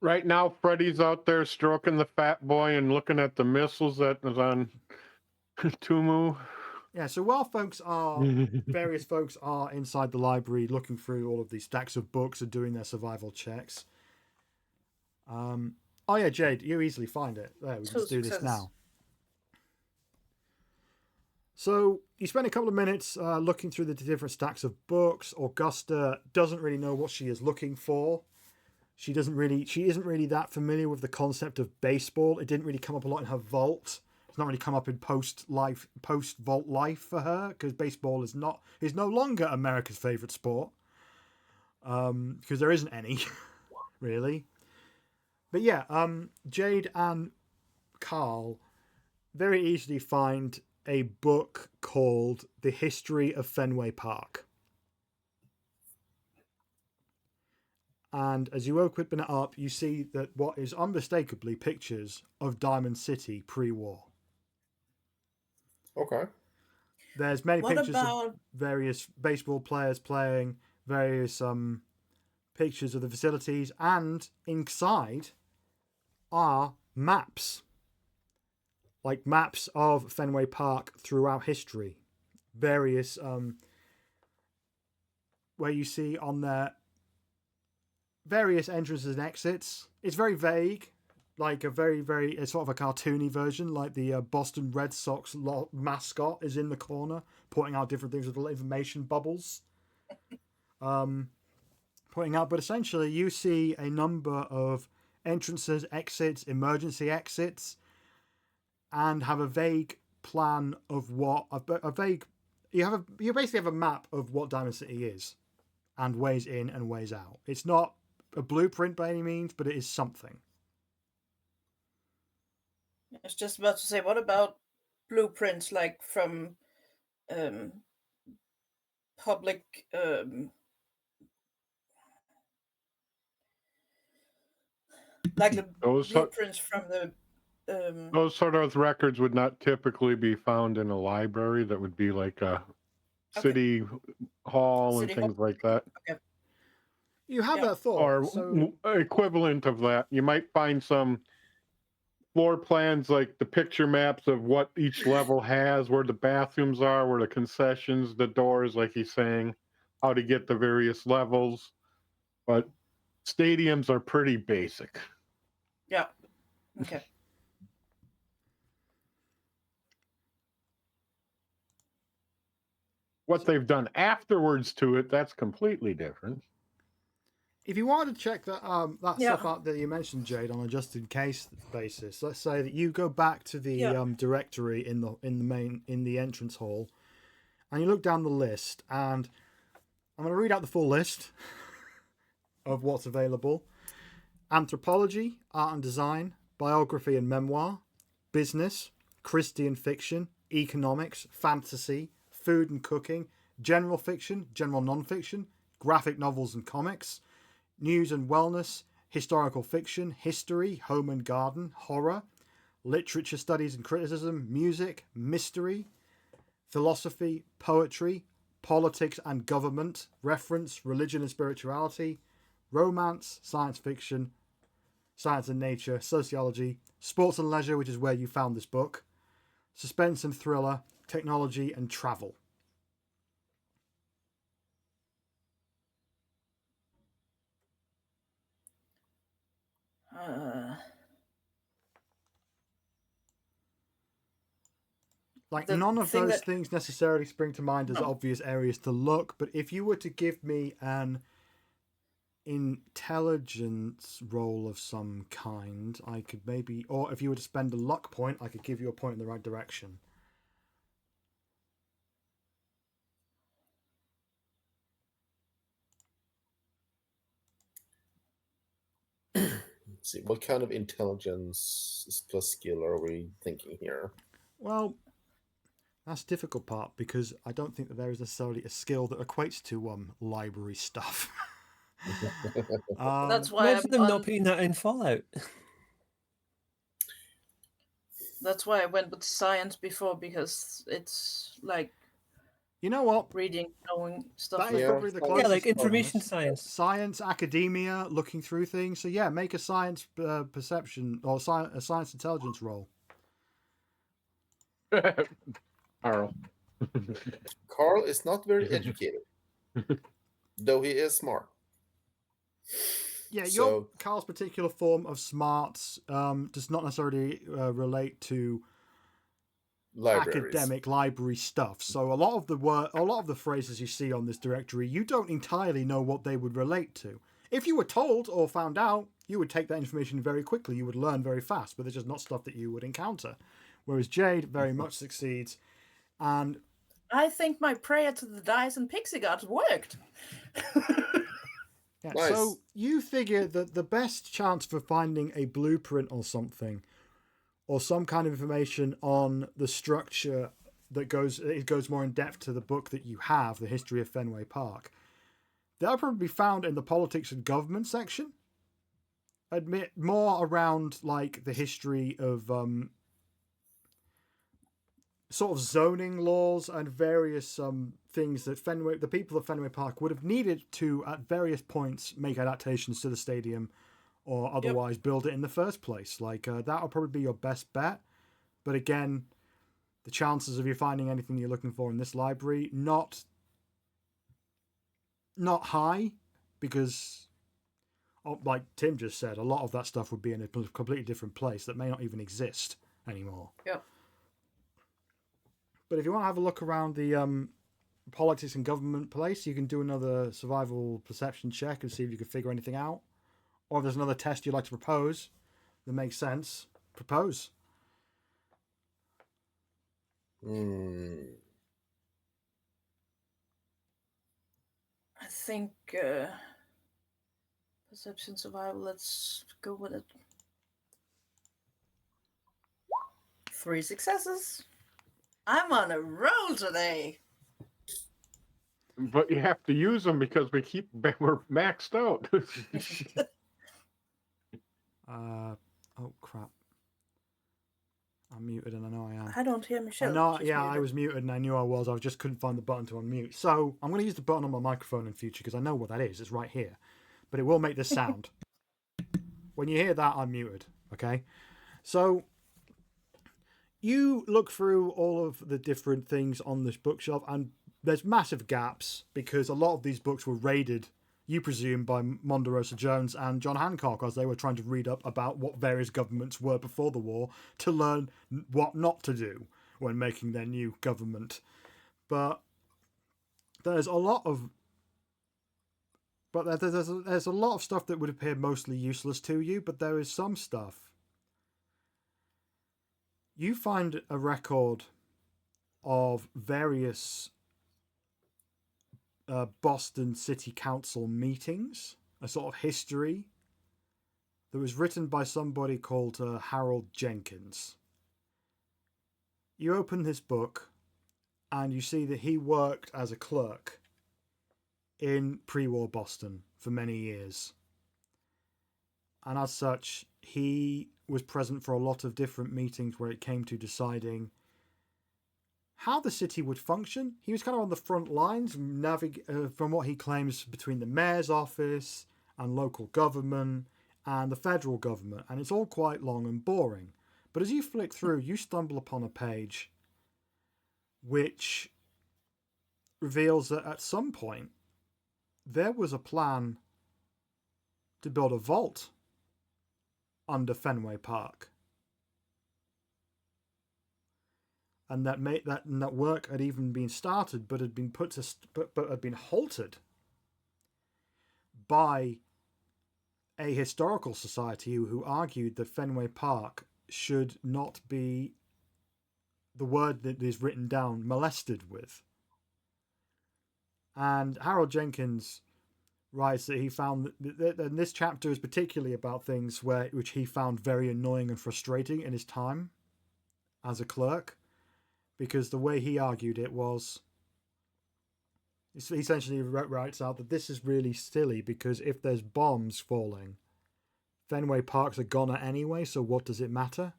Right now, Freddy's out there stroking the fat boy and looking at the missiles that is on Tumu. Yeah, so while various folks are inside the library looking through all of these stacks of books and doing their survival checks. Oh yeah, Jade, you easily find it. There, we can just do this now. So you spend a couple of minutes looking through the different stacks of books. Augusta doesn't really know what she is looking for. She isn't really that familiar with the concept of baseball. It didn't really come up a lot in her vault. It's not really come up in post vault life for her, because baseball is no longer America's favorite sport. Because there isn't any, really. But yeah, Jade and Carl very easily find a book called The History of Fenway Park. And as you open it up, you see that what is unmistakably pictures of Diamond City pre-war. Okay. There's many pictures of various baseball players playing, various pictures of the facilities, and inside are maps. Like maps of Fenway Park throughout history. Various, where you see on there various entrances and exits. It's very vague. Like a it's sort of a cartoony version, like the Boston Red Sox mascot is in the corner, pointing out different things with little information bubbles. Pointing out, but essentially you see a number of entrances, exits, emergency exits, and have a vague plan of what you basically have a map of what Diamond City is, and ways in and ways out. It's not a blueprint by any means, but it is something. I was just about to say, what about blueprints like from public like the Those blueprints from the those sort of records would not typically be found in a library. That would be like a city hall City and hall. things like that, Okay. You have Yeah. that thought. or So equivalent of that. You might find some floor plans, like the picture maps of what each level has, where the bathrooms are, where the concessions, the doors, like he's saying, how to get the various levels. But stadiums are pretty basic. Yeah. Okay. What they've done afterwards to it, that's completely different. if you wanted to check that Yeah. stuff out that you mentioned, Jade, on a just in case basis, let's say that you go back to the Yeah. directory in the entrance hall, and you look down the list, and I'm going to read out the full list of what's available: anthropology, art and design, biography and memoir, business, Christian fiction, economics, fantasy, food and cooking, general fiction, general non-fiction, graphic novels and comics, news and wellness, historical fiction, history, home and garden, horror, literature studies and criticism, music, mystery, philosophy, poetry, politics and government, reference, religion and spirituality, romance, science fiction, science and nature, sociology, sports and leisure, which is where you found this book, suspense and thriller, technology and travel. Like, The none of thing those that- things necessarily spring to mind as No. obvious areas to look, but if you were to give me an intelligence roll of some kind, I could maybe, or if you were to spend a luck point, I could give you a point in the right direction. Let's see, what kind of intelligence plus skill are we thinking here? Well, that's the difficult part, because I don't think that there is necessarily a skill that equates to library stuff. That's why Imagine them not putting that in Fallout. That's why I went with science before, because it's like you know what? reading, knowing stuff. That is Yeah. probably the Yeah, closest. Yeah, like to information honest. science. Science, academia, looking through things. So yeah, make a science perception or a science intelligence roll. Carl. Carl is not very educated, though he is smart. Yeah, So- Carl's particular form of smarts does not necessarily relate to Libraries. academic library stuff. So a lot of the phrases you see on this directory, you don't entirely know what they would relate to. If you were told or found out, you would take that information very quickly. You would learn very fast, but it's just not stuff that you would encounter. Whereas Jade very much succeeds, and I think my prayer to the dice and pixie gods worked. yeah, Nice. so you figure that the best chance for finding a blueprint or something, or some kind of information on the structure that goes more in depth to the book that you have, the history of Fenway Park, that'll probably be found in the politics and government section. Admit more around like the history of sort of zoning laws and various things that the people of Fenway Park would have needed to at various points make adaptations to the stadium or otherwise build it in the first place. Like that'll probably be your best bet. But again, the chances of you finding anything you're looking for in this library, not high, because like Tim just said, a lot of that stuff would be in a completely different place that may not even exist anymore. Yep. But if you want to have a look around the politics and government place, you can do another survival perception check and see if you can figure anything out. Or if there's another test you'd like to propose that makes sense, propose. Hmm. I think perception survival. Let's go with it. 3 successes. I'm on a roll today. But you have to use them because we're maxed out. Oh crap! I'm muted, and I know I am. I don't hear Michelle. I know, She's yeah, I muted. was muted, and I knew I was. I just couldn't find the button to unmute. So I'm going to use the button on my microphone in future because I know what that is. It's right here, but it will make this sound. When you hear that, I'm muted. Okay, so you look through all of the different things on this bookshelf, and there's massive gaps because a lot of these books were raided, you presume, by Monderosa Jones and John Hancock as they were trying to read up about what various governments were before the war to learn what not to do when making their new government. But there's a lot of there's a lot of stuff that would appear mostly useless to you, but there is some stuff. You find a record of various Boston City Council meetings, a sort of history that was written by somebody called Harold Jenkins. You open this book and you see that he worked as a clerk in pre-war Boston for many years. And as such, he was present for a lot of different meetings where it came to deciding how the city would function. He was kind of on the front lines, from what he claims, between the mayor's office and local government and the federal government. And it's all quite long and boring. But as you flick through, you stumble upon a page which reveals that at some point there was a plan to build a vault under Fenway Park. And that work had even been started, but had been but had been halted by a historical society who argued that Fenway Park should not be, the word that is written down, molested with. And Harold Jenkins writes that he found that and this chapter is particularly about things which he found very annoying and frustrating in his time as a clerk. Because the way he argued it was, he essentially writes out that this is really silly because if there's bombs falling, Fenway Park's a goner anyway, so what does it matter?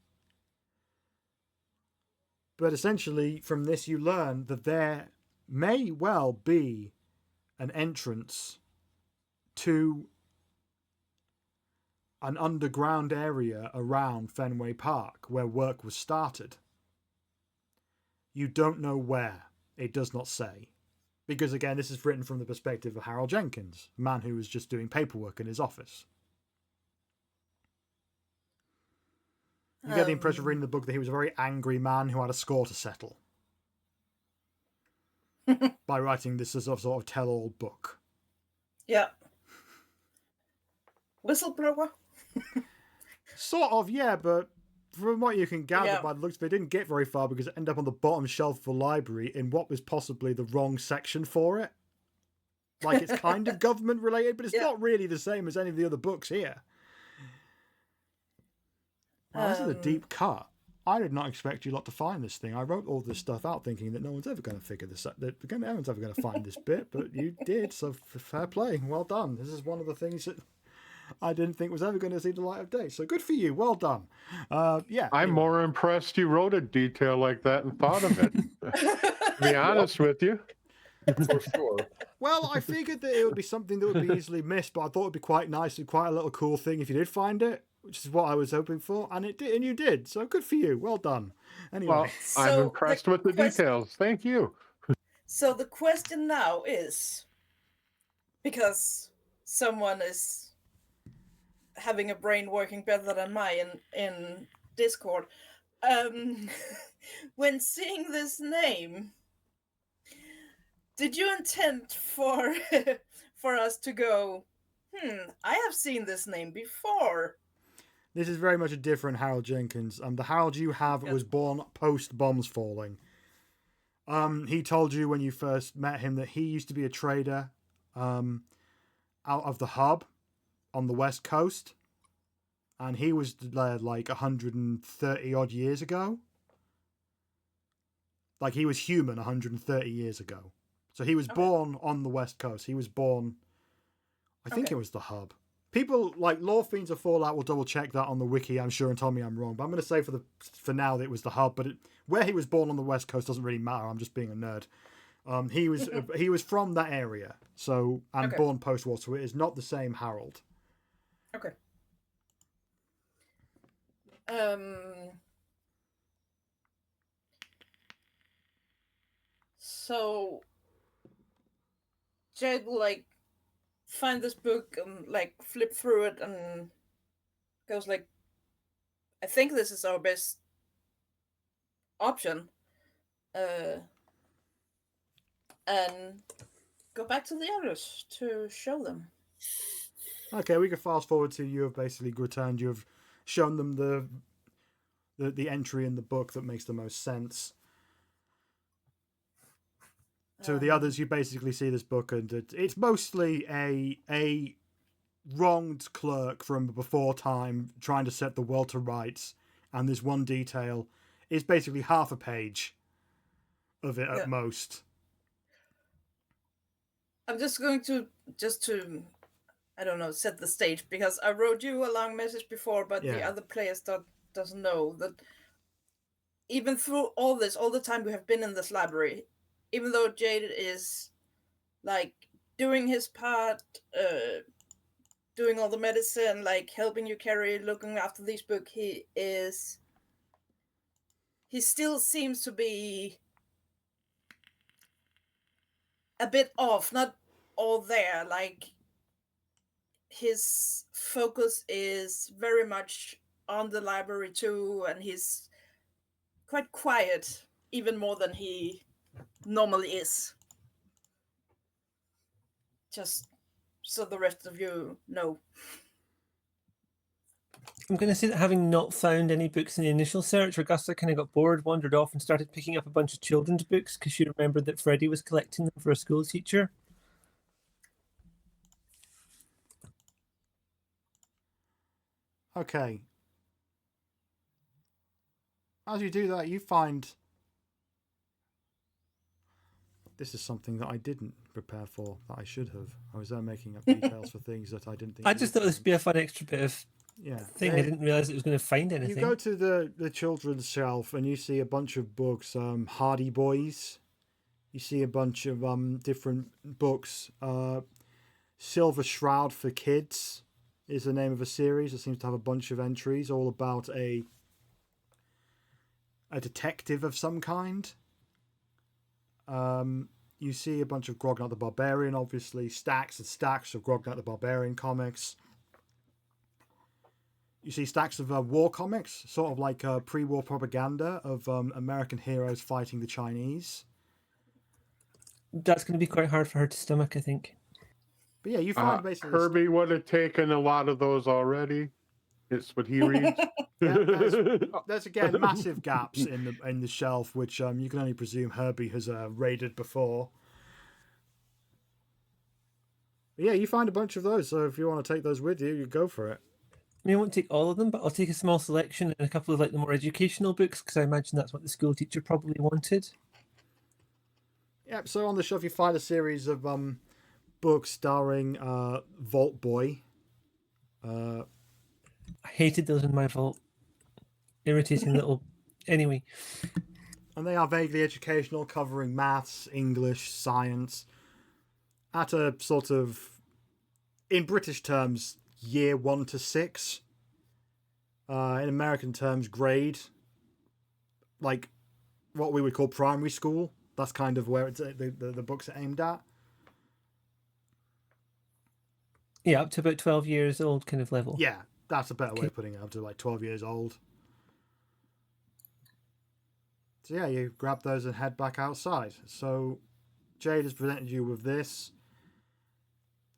But essentially from this you learn that there may well be an entrance to an underground area around Fenway Park where work was started. You don't know where. It does not say. Because again, this is written from the perspective of Harold Jenkins, a man who was just doing paperwork in his office. You get the impression reading the book that he was a very angry man who had a score to settle. By writing this as a sort of tell-all book. Yeah. Whistleblower? Sort of, yeah, but from what you can gather by the looks of it, it didn't get very far because it ended up on the bottom shelf of the library in what was possibly the wrong section for it. Like, it's kind of government related, but it's not really the same as any of the other books here. Wow, this is a deep cut. I did not expect you lot to find this thing. I wrote all this stuff out thinking that no one's ever going to figure this out. That no one's ever going to find this bit, but you did, so fair play. Well done. This is one of the things that I didn't think was ever going to see the light of day. So good for you. Well done. I'm more impressed you wrote a detail like that and thought of it. To be honest with you. For sure. Well, I figured that it would be something that would be easily missed, but I thought it'd be quite nice and quite a little cool thing if you did find it, which is what I was hoping for, and it did, and you did. So good for you. Well done. Anyway, well, I'm impressed with the details. Thank you. So the question now is, because someone is having a brain working better than mine in Discord, when seeing this name, did you intend for for us to go, I have seen this name before? This is very much a different Harold Jenkins. The Harold you have was born post bombs falling. He told you when you first met him that he used to be a trader out of the hub on the west coast, and he was there like 130 odd years ago. Like, he was human 130 years ago. So he was Okay. born on the West Coast. He was born, I think Okay. it was the hub. People like Lore Fiends of Fallout will double check that on the wiki, I'm sure, and tell me I'm wrong. But I'm going to say for now that it was the hub. But where he was born on the West Coast doesn't really matter. I'm just being a nerd. He was from that area, so and Okay. born post-war, so it is not the same Harold. Okay. So Jade will like find this book and like flip through it and goes like, I think this is our best option. And go back to the others to show them. Okay, we can fast forward to you have basically returned. You have shown them the entry in the book that makes the most sense. To the others, you basically see this book, and it's mostly a wronged clerk from before time trying to set the world to rights, and this one detail is basically half a page of it Yeah. at most. I'm just going to I don't know, set the stage, because I wrote you a long message before, but the Yeah. other players doesn't know that even through all the time we have been in this library, even though Jade is like doing his part, doing all the medicine, like helping you carry, looking after this book, he still seems to be a bit off, not all there. Like his focus is very much on the library too, and he's quite quiet, even more than he normally is. Just so the rest of you know. I'm going to say that having not found any books in the initial search, Augusta kind of got bored, wandered off, and started picking up a bunch of children's books because she remembered that Freddie was collecting them for a school teacher. Okay. As you do that, you find this is something that I didn't prepare for, that I should have. I was there making up details for things that I didn't think. I just thought this would be a fun extra bit of thing. I didn't realize it was going to find anything. You go to the children's shelf and you see a bunch of books, Hardy Boys. You see a bunch of different books. Silver Shroud for Kids is the name of a series. It seems to have a bunch of entries all about a detective of some kind. You see a bunch of Grognat the Barbarian, obviously. Stacks and stacks of Grognat the Barbarian comics. You see stacks of war comics, sort of like pre-war propaganda of American heroes fighting the Chinese. That's going to be quite hard for her to stomach, I think. But yeah, you find basically... Herbie would have taken a lot of those already. It's what he reads. There's again massive gaps in the shelf, which you can only presume Herbie has raided before. But yeah, you find a bunch of those, so if you want to take those with you, you go for it. I mean, I won't take all of them, but I'll take a small selection and a couple of like the more educational books, because I imagine that's what the school teacher probably wanted. Yep, so on the shelf you find a series of books starring Vault Boy. I hated those in my vault. Irritating little... Anyway. And they are vaguely educational, covering maths, English, science, at a sort of, in British terms, year 1 to 6. In American terms, grade. Like, what we would call primary school. That's kind of where it's, the books are aimed at. Yeah, up to about 12 years old kind of level. Yeah, that's a better way of putting it, up to like 12 years old. So yeah, you grab those and head back outside. So Jade has presented you with this.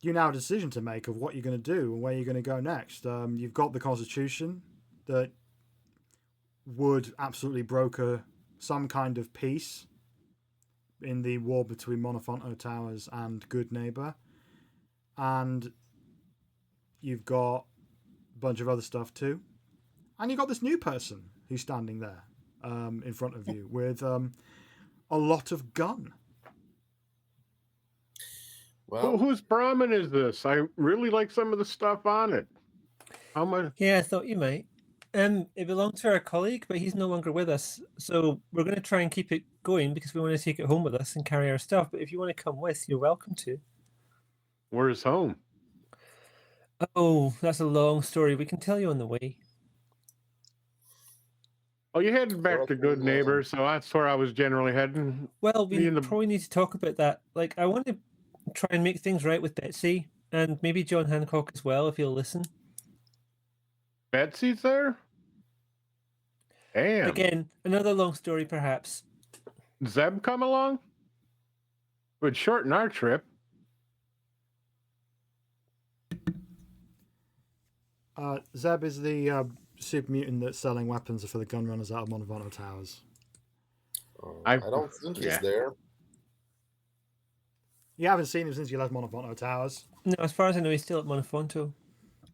You now have a decision to make of what you're going to do and where you're going to go next. You've got the Constitution that would absolutely broker some kind of peace in the war between Monofonto Towers and Good Neighbor. And you've got a bunch of other stuff too. And you've got this new person who's standing there in front of you with a lot of gun. Well, Whose Brahmin is this? I really like some of the stuff on it. How much? Yeah, I thought you might. It belonged to our colleague, but he's no longer with us. So we're going to try and keep it going because we want to take it home with us and carry our stuff. But if you want to come with, you're welcome to. Where's home? Oh, that's a long story. We can tell you on the way. Oh, you headed back to Correct, Good Neighbor, so that's where I was generally heading. Well, Me we and the- probably need to talk about that. Like, I want to try and make things right with Betsy and maybe John Hancock as well, if he'll listen. Betsy's there? Damn. Again, another long story, perhaps. Zeb come along? Would shorten our trip. Zeb is the super mutant that's selling weapons for the gun runners out of Montevanto Towers. I don't think he's yeah. there. You haven't seen him since you left Montevanto Towers. No, as far as I know, he's still at Montefonto.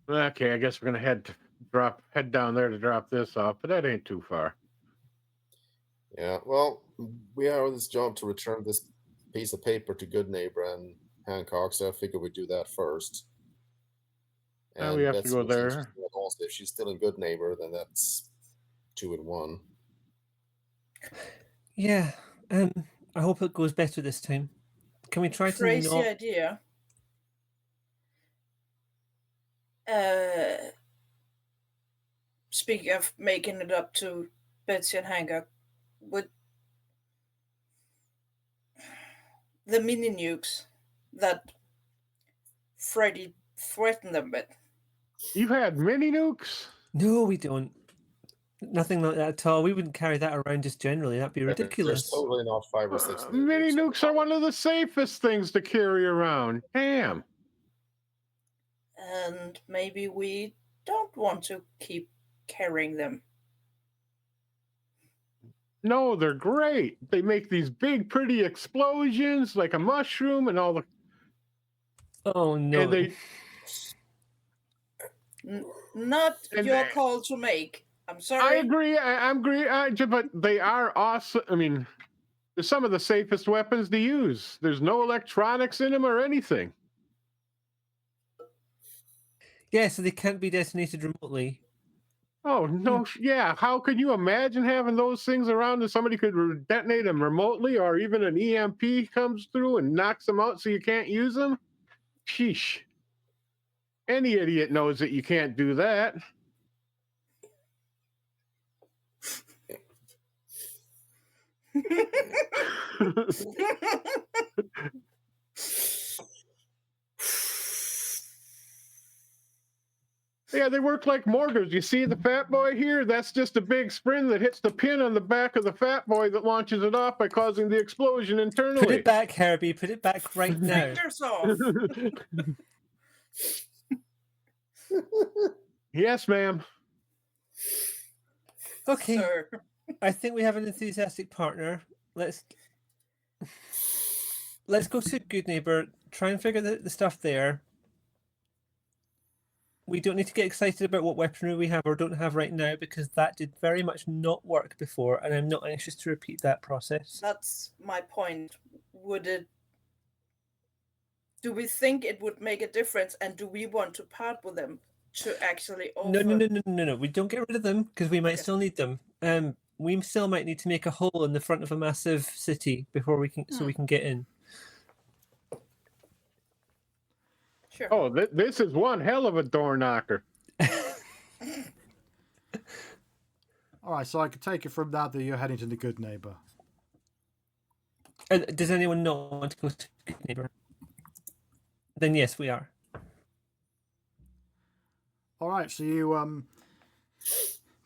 Okay, I guess we're gonna head down there to drop this off, but that ain't too far. Yeah, well, we have on this job to return this piece of paper to Good Neighbor and Hancock, so I figure we do that first. Oh, we have to Betsy go was there. interested in it also. If she's still in Good Neighbor, then that's 2 in 1. Yeah, I hope it goes better this time. Can we try to Crazy not... idea. Speaking of making it up to Betsy and Hancock, would the mini nukes that Freddy threatened them with? You had mini nukes? No, we don't. Nothing like that at all. We wouldn't carry that around just generally. That'd be ridiculous. There's totally not 5 or 6 Mini nukes are one of the safest things to carry around. Damn. And maybe we don't want to keep carrying them. No, they're great. They make these big, pretty explosions like a mushroom and all the. Oh no! And they. Not And your they- call to make. I'm I sorry. agree. I agree. But they are awesome. I mean, they're some of the safest weapons to use. There's no electronics in them or anything. Yeah, so they can't be detonated remotely. Oh no! Yeah, how could you imagine having those things around and somebody could detonate them remotely, or even an EMP comes through and knocks them out so you can't use them? Sheesh! Any idiot knows that you can't do that. Yeah, they work like mortars. You see the fat boy here? That's just a big spring that hits the pin on the back of the fat boy that launches it off by causing the explosion internally. Put it back, Herbie. Put it back right now. Fingers off. Yes, ma'am. Okay, Sir. I think we have an enthusiastic partner. Let's go to Good Neighbor. Try and figure the stuff there. We don't need to get excited about what weaponry we have or don't have right now because that did very much not work before, and I'm not anxious to repeat that process. That's my point. Do we think it would make a difference, and do we want to part with them to actually offer? No. We don't get rid of them because we might Okay. still need them. We still might need to make a hole in the front of a massive city before we can so we can get in. Sure. Oh, this is one hell of a door knocker. All right, so I could take it from that you're heading to the Good Neighbor. Does anyone not want to go to Good Neighbor? Then yes, we are. All right, so you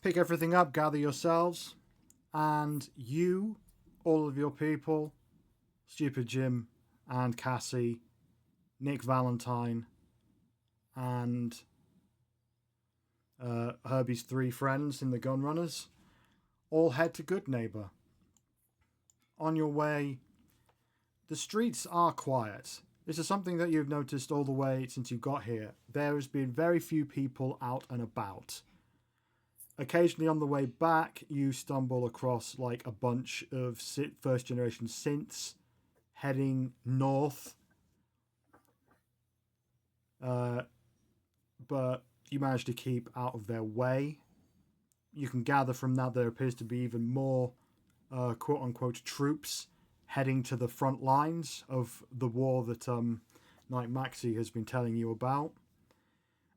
pick everything up, gather yourselves, and you, all of your people, Stupid Jim and Cassie, Nick Valentine, and Herbie's 3 friends in the Gunrunners, all head to Good Neighbor. On your way, the streets are quiet. This is something that you've noticed all the way since you got here. There has been very few people out and about. Occasionally on the way back, you stumble across like a bunch of first generation synths heading north but you manage to keep out of their way. You can gather from that there appears to be even more quote-unquote troops heading to the front lines of the war that Knight Maxi has been telling you about.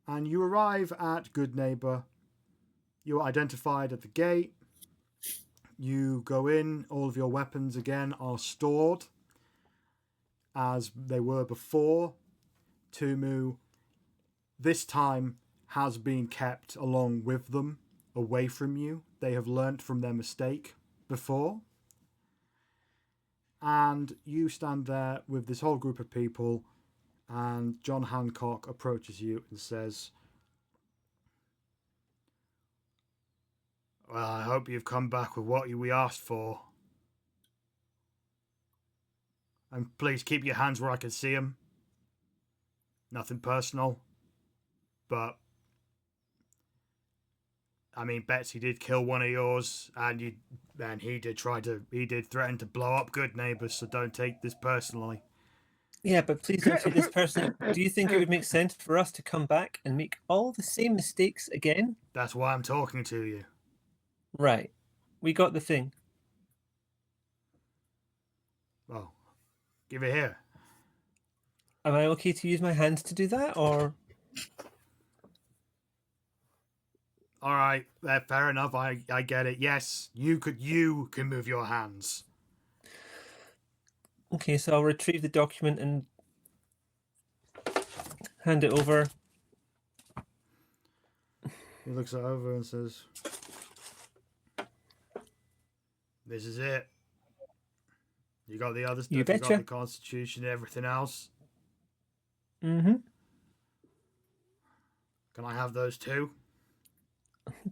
And you arrive at Good Neighbor. You're identified at the gate. You go in. All of your weapons again are stored as they were before. Tumu this time has been kept along with them, away from you. They have learnt from their mistake before. And you stand there with this whole group of people, and John Hancock approaches you and says, "Well, I hope you've come back with what we asked for. And please keep your hands where I can see them. Nothing personal. But, I mean, Betsy did kill one of yours, and he did threaten to blow up Good Neighbors, so don't take this personally." Yeah, but please don't take this personally. Do you think it would make sense for us to come back and make all the same mistakes again? That's why I'm talking to you. Right. We got the thing. Well, give it here. Am I okay to use my hands to do that, or? All right, fair enough. I get it. Yes, you can move your hands. Okay, so I'll retrieve the document and hand it over. He looks it over and says, "This is it. You got the other stuff. You You got betcha. the Constitution and everything else. Mm-hmm. Can I have those too?"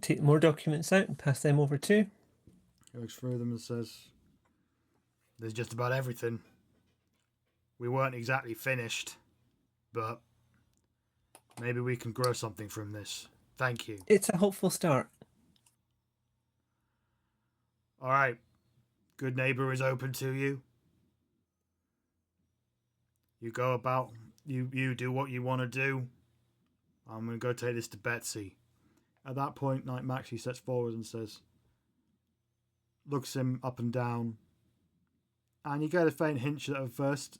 Take more documents out and pass them over too. He looks through them and says, "There's just about everything. We weren't exactly finished, but maybe we can grow something from this. Thank you." It's a hopeful start. All right. Good Neighbor is open to you. You go about, you do what you want to do. I'm going to go take this to Betsy. At that point, Knight Maxi steps forward and says, looks him up and down, and you get a faint hint that at first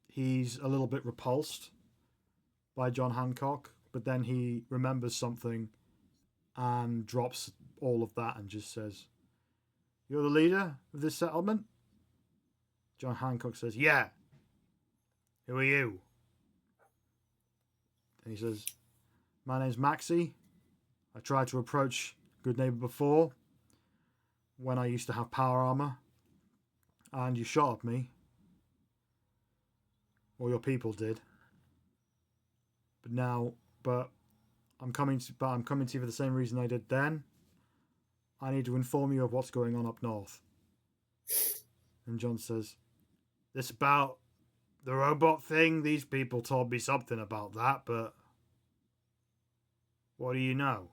he's a little bit repulsed by John Hancock, but then he remembers something and drops all of that and just says, "You're the leader of this settlement?" John Hancock says, "Yeah." "Who are you?" And he says, "My name's Maxi. I tried to approach Good Neighbor before, when I used to have power armor, and you shot at me. Or your people did. But I'm coming to you for the same reason I did then. I need to inform you of what's going on up north." And John says, "This about the robot thing? These people told me something about that, but what do you know?"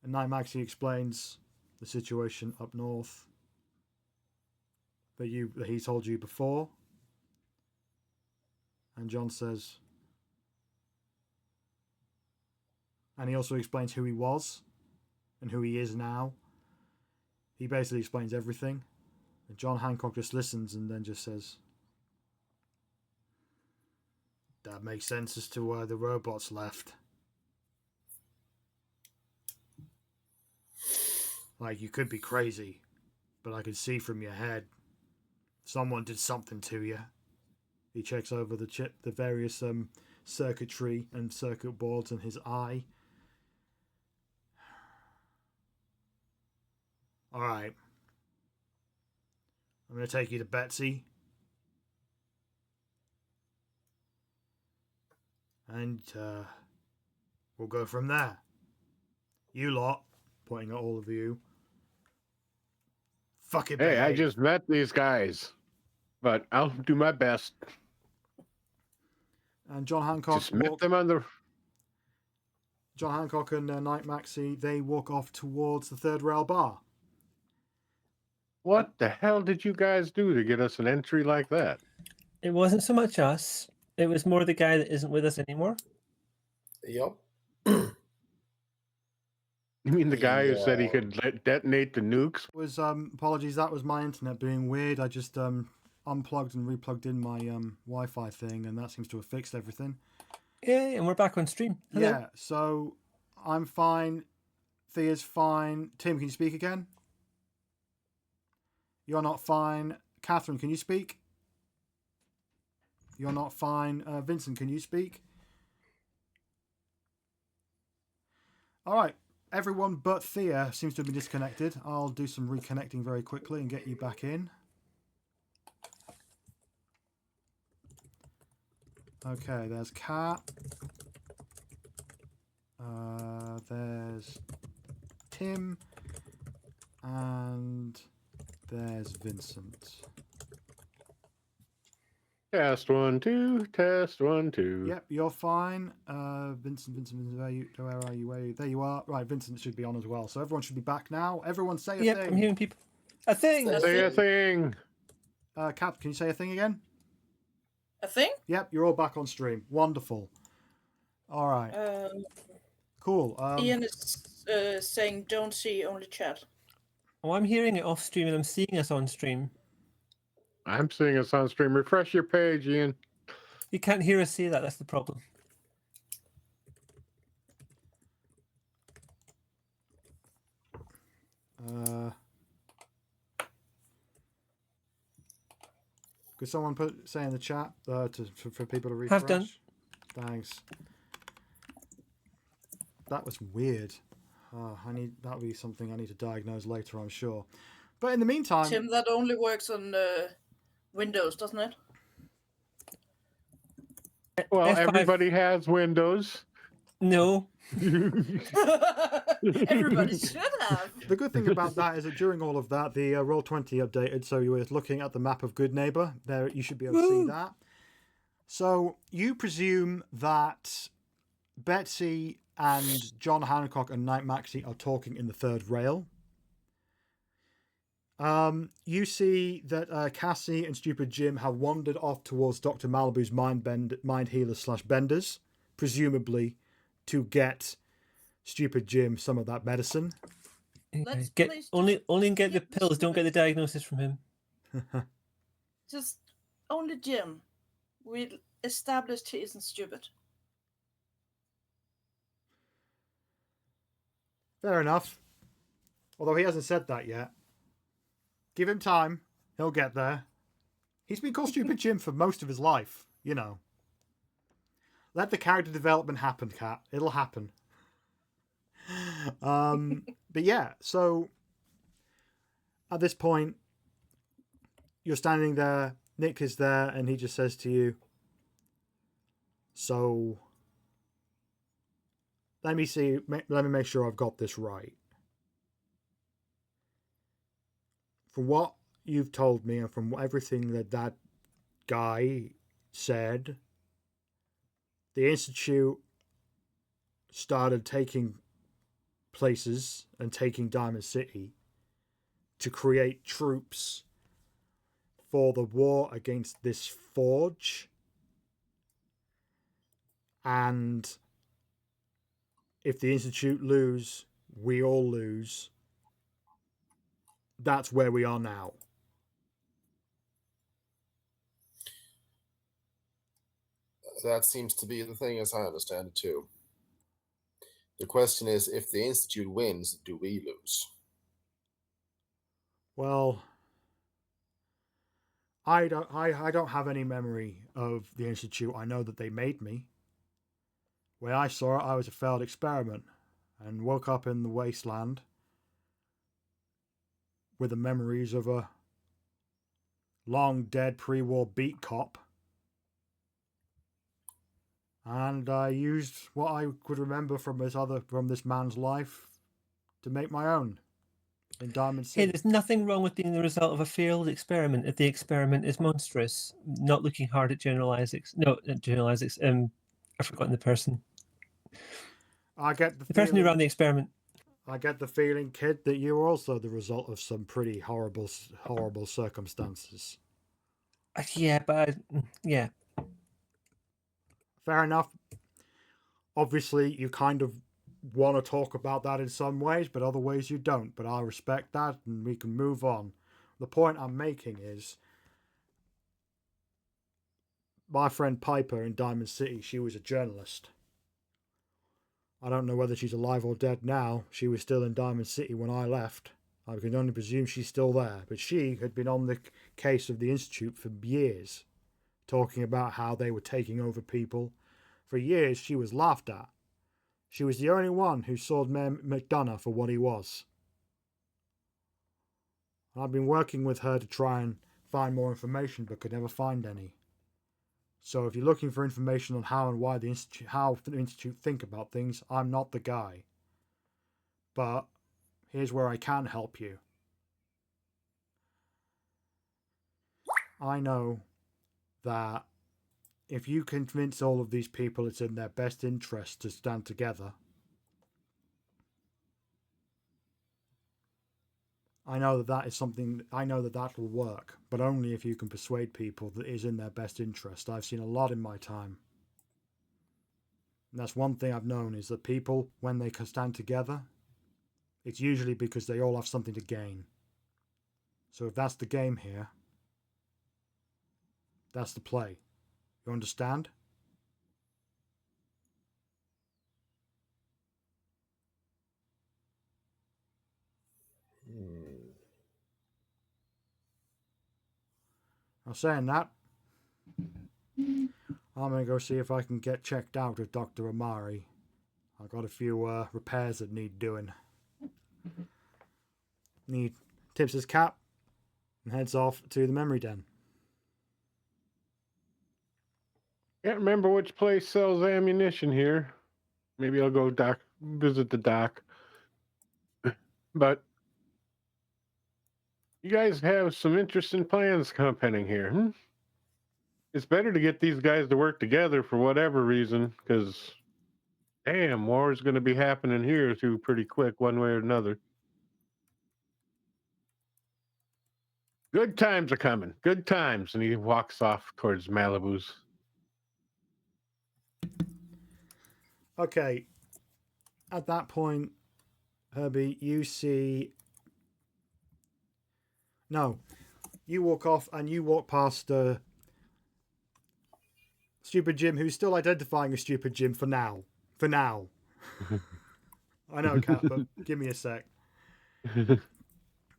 And Knight Maxi explains the situation up north that he told you before. And John says, and he also explains who he was and who he is now. He basically explains everything. And John Hancock just listens and then just says, "That makes sense as to why the robots left. Like, you could be crazy, but I could see from your head. Someone did something to you." He checks over the various circuitry and circuit boards in his eye. "All right. I'm going to take you to Betsy. And we'll go from there. You lot," pointing at all of you, "fucking Hey, I behave." just met these guys, but I'll do my best. And John Hancock Just met them on the... John Hancock and Knight Maxi, they walk off towards the Third Rail Bar. What the hell did you guys do to get us an entry like that? It wasn't so much us. It was more the guy that isn't with us anymore. Yep. You mean the guy who said he Yeah. could detonate the nukes? Was apologies, that was my internet being weird. I just unplugged and replugged in my Wi-Fi thing, and that seems to have fixed everything. Yeah, and we're back on stream. Hello. Yeah, so I'm fine. Thea's fine. Tim, can you speak again? You're not fine. Catherine, can you speak? You're not fine. Vincent, can you speak? All right. Everyone but Thea seems to have been disconnected. I'll do some reconnecting very quickly and get you back in. Okay, there's Kat. There's Tim. And there's Vincent. Test 1 2. Test 1 2. Yep, you're fine. Vincent, where are you? There you are. Right, Vincent should be on as well. So everyone should be back now. Everyone say a Yep, thing. I'm hearing people. A thing. Say a thing. Cap, can you say a thing again? A thing? Yep, you're all back on stream. Wonderful. All right. Cool. Ian is saying don't see, only chat. Oh, I'm hearing it off stream and I'm seeing us on stream. I'm seeing us on stream. Refresh your page, Ian. You can't hear us say that. That's the problem. Could someone say in the chat for people to refresh? Have done. Thanks. That was weird. That'll be something I need to diagnose later, I'm sure. But in the meantime, Tim, that only works on Windows, doesn't it? Well, F5. everybody has Windows. No. Everybody should have. the good thing about that is that during all of that, the Roll20 updated, so you were looking at the map of Good Neighbor. There, you should be able to see that. So you presume that Betsy and John Hancock and Knight Maxie are talking in the third rail. You see that Cassie and Stupid Jim have wandered off towards Dr. Malibu's mind healers / benders, presumably to get Stupid Jim some of that medicine. Let's Get please only get the get this pills. Don't get the diagnosis from him. Just only Jim. We established he isn't stupid. Fair enough. Although he hasn't said that yet. Give him time. He'll get there. He's been called Stupid Jim for most of his life, you know. Let the character development happen, Kat. It'll happen. But yeah, so at this point, you're standing there, Nick is there, and he just says to you, so let me make sure I've got this right. From what you've told me and from everything that guy said, the Institute started taking places and taking Diamond City to create troops for the war against this forge. And if the Institute lose, we all lose. That's where we are now. That seems to be the thing as I understand it too. The question is, if the Institute wins, do we lose? Well, I don't have any memory of the Institute. I know that they made me. When I saw it, I was a failed experiment and woke up in the wasteland with the memories of a long dead pre-war beat cop. And I used what I could remember from this man's life to make my own in Diamond City. Hey, there's nothing wrong with being the result of a failed experiment if the experiment is monstrous. Not looking hard at General Isaacs. No, not General Isaacs. I've forgotten the person. I get The person who ran the experiment. I get the feeling, kid, that you were also the result of some pretty horrible circumstances. Yeah, but yeah. Fair enough. Obviously, you kind of want to talk about that in some ways, but other ways you don't. But I'll respect that, and we can move on. The point I'm making is, my friend Piper in Diamond City, she was a journalist. I don't know whether she's alive or dead now. She was still in Diamond City when I left. I can only presume she's still there. But she had been on the case of the Institute for years, talking about how they were taking over people. For years, she was laughed at. She was the only one who saw McDonough for what he was. I've been working with her to try and find more information, but could never find any. So if you're looking for information on how and why the Institute think about things, I'm not the guy. But here's where I can help you. I know that if you convince all of these people it's in their best interest to stand together, I know that is something, I know that will work, but only if you can persuade people that it is in their best interest. I've seen a lot in my time. And that's one thing I've known, is that people, when they can stand together, it's usually because they all have something to gain. So if that's the game here, that's the play. You understand? Now, saying that, I'm going to go see if I can get checked out with Dr. Amari. I've got a few repairs that need doing. Tips his cap and heads off to the memory den. Can't remember which place sells ammunition here. Maybe I'll go visit the dock. But you guys have some interesting plans happening here. It's better to get these guys to work together for whatever reason, because damn, war is going to be happening here too pretty quick, one way or another. Good times are coming. Good times. And he walks off towards Malibu's. Okay. At that point, Herbie, you see... No. You walk off and you walk past Stupid Jim, who's still identifying as Stupid Jim for now. For now. I know, Kat, but give me a sec.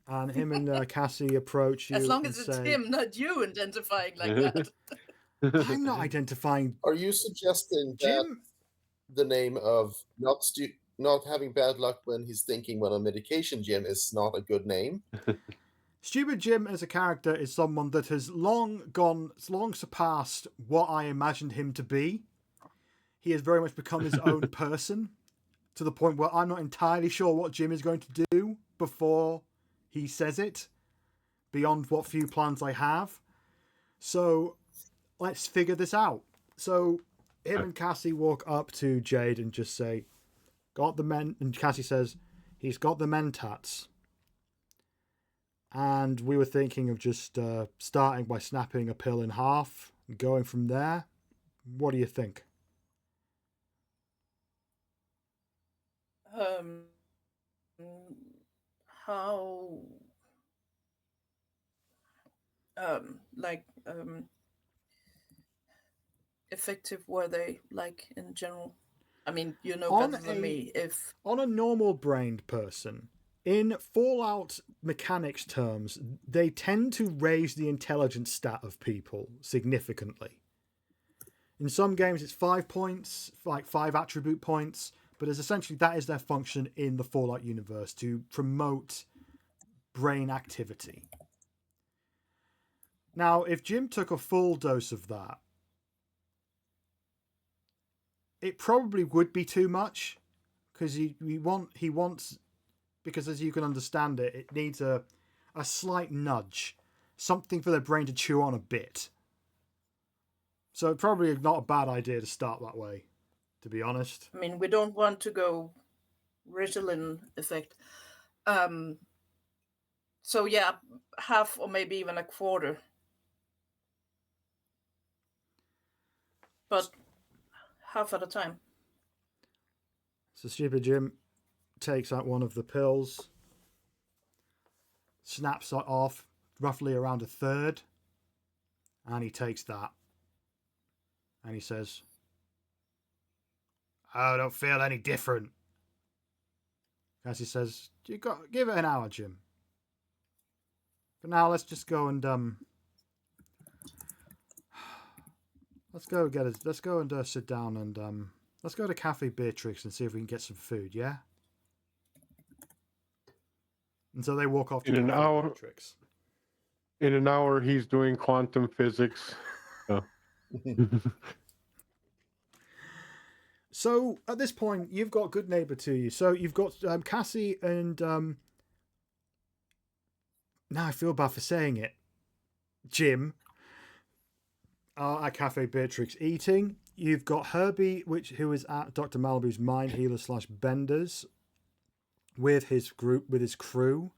And him and Cassie approach you. As long as it's him, not you, identifying like that. I'm not identifying. Are you suggesting that Jim. the name of not having bad luck when he's thinking when on medication Jim is not a good name? Stupid Jim as a character is someone that has long surpassed what I imagined him to be. He has very much become his own person, to the point where I'm not entirely sure what Jim is going to do before he says it, beyond what few plans I have. So let's figure this out. So him and Cassie walk up to Jade and just say, got the men, and Cassie says, he's got the mentats. And we were thinking of just starting by snapping a pill in half and going from there. What do you think? How effective were they, like, in general? I mean, you know better than me. If on a normal brained person, in Fallout mechanics terms, they tend to raise the intelligence stat of people significantly. In some games it's 5 points, like 5 attribute points, but as essentially that is their function in the Fallout universe, to promote brain activity. Now, if Jim took a full dose of that, it probably would be too much, because he wants, because as you can understand it, it needs a slight nudge, something for their brain to chew on a bit. So probably not a bad idea to start that way, to be honest. I mean, we don't want to go Ritalin effect. So yeah, half or maybe even a quarter. But half at a time. So Stupid Jim takes out one of the pills, snaps it off roughly around a third, and he takes that. And he says, I don't feel any different. As he says, give it an hour, Jim. For now, let's just go and let's go and sit down and let's go to Cafe Beatrix and see if we can get some food. Yeah. And so they walk off to In an Cafe hour. Beatrix. In an hour, he's doing quantum physics. Oh. So at this point, you've got good neighbor to you. So you've got Cassie and now I feel bad for saying it. Jim are at Cafe Beatrix eating. You've got Herbie, who is at Dr. Malibu's Mind Healer / Benders with his group, with his crew.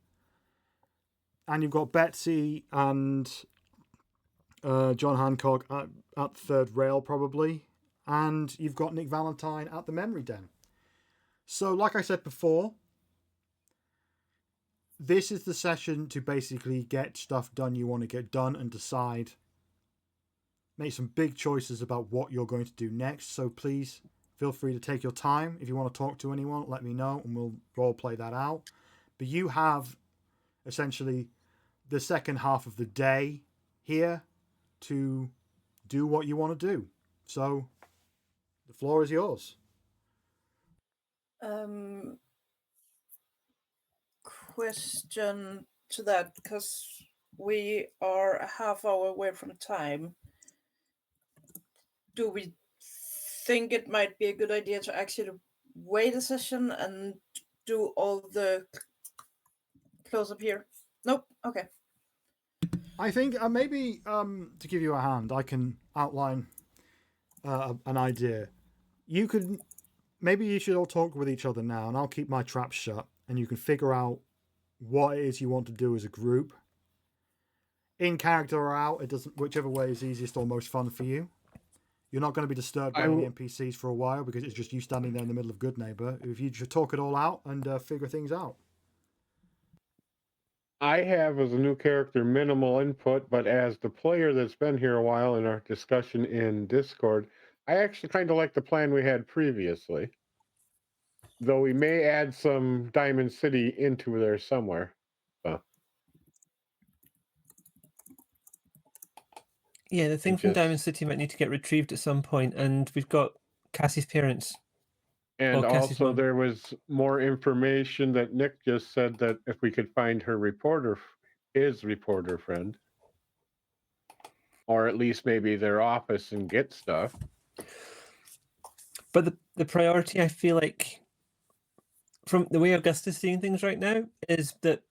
And you've got Betsy and John Hancock at Third Rail, probably. And you've got Nick Valentine at the Memory Den. So, like I said before, this is the session to basically get stuff done you want to get done and decide. Make some big choices about what you're going to do next. So please feel free to take your time. If you want to talk to anyone, let me know and we'll role play that out. But you have essentially the second half of the day here to do what you want to do. So the floor is yours. Question to that, because we are a half hour away from time. Do we think it might be a good idea to actually wait a session and do all the close up here? Nope. Okay. I think maybe to give you a hand, I can outline an idea. Maybe you should all talk with each other now, and I'll keep my traps shut, and you can figure out what it is you want to do as a group. In character or out, it doesn't. Whichever way is easiest or most fun for you. You're not going to be disturbed by any NPCs for a while because it's just you standing there in the middle of Good Neighbor. If you should talk it all out and figure things out. I have, as a new character, minimal input, but as the player that's been here a while in our discussion in Discord, I actually kind of like the plan we had previously. Though we may add some Diamond City into there somewhere. Yeah, the thing from Diamond City might need to get retrieved at some point, and we've got Cassie's parents. And Cassie's also mom. there was more information that Nick just said that if we could find his reporter friend, or at least maybe their office and get stuff. But the priority, I feel like, from the way Augusta's seeing things right now, is that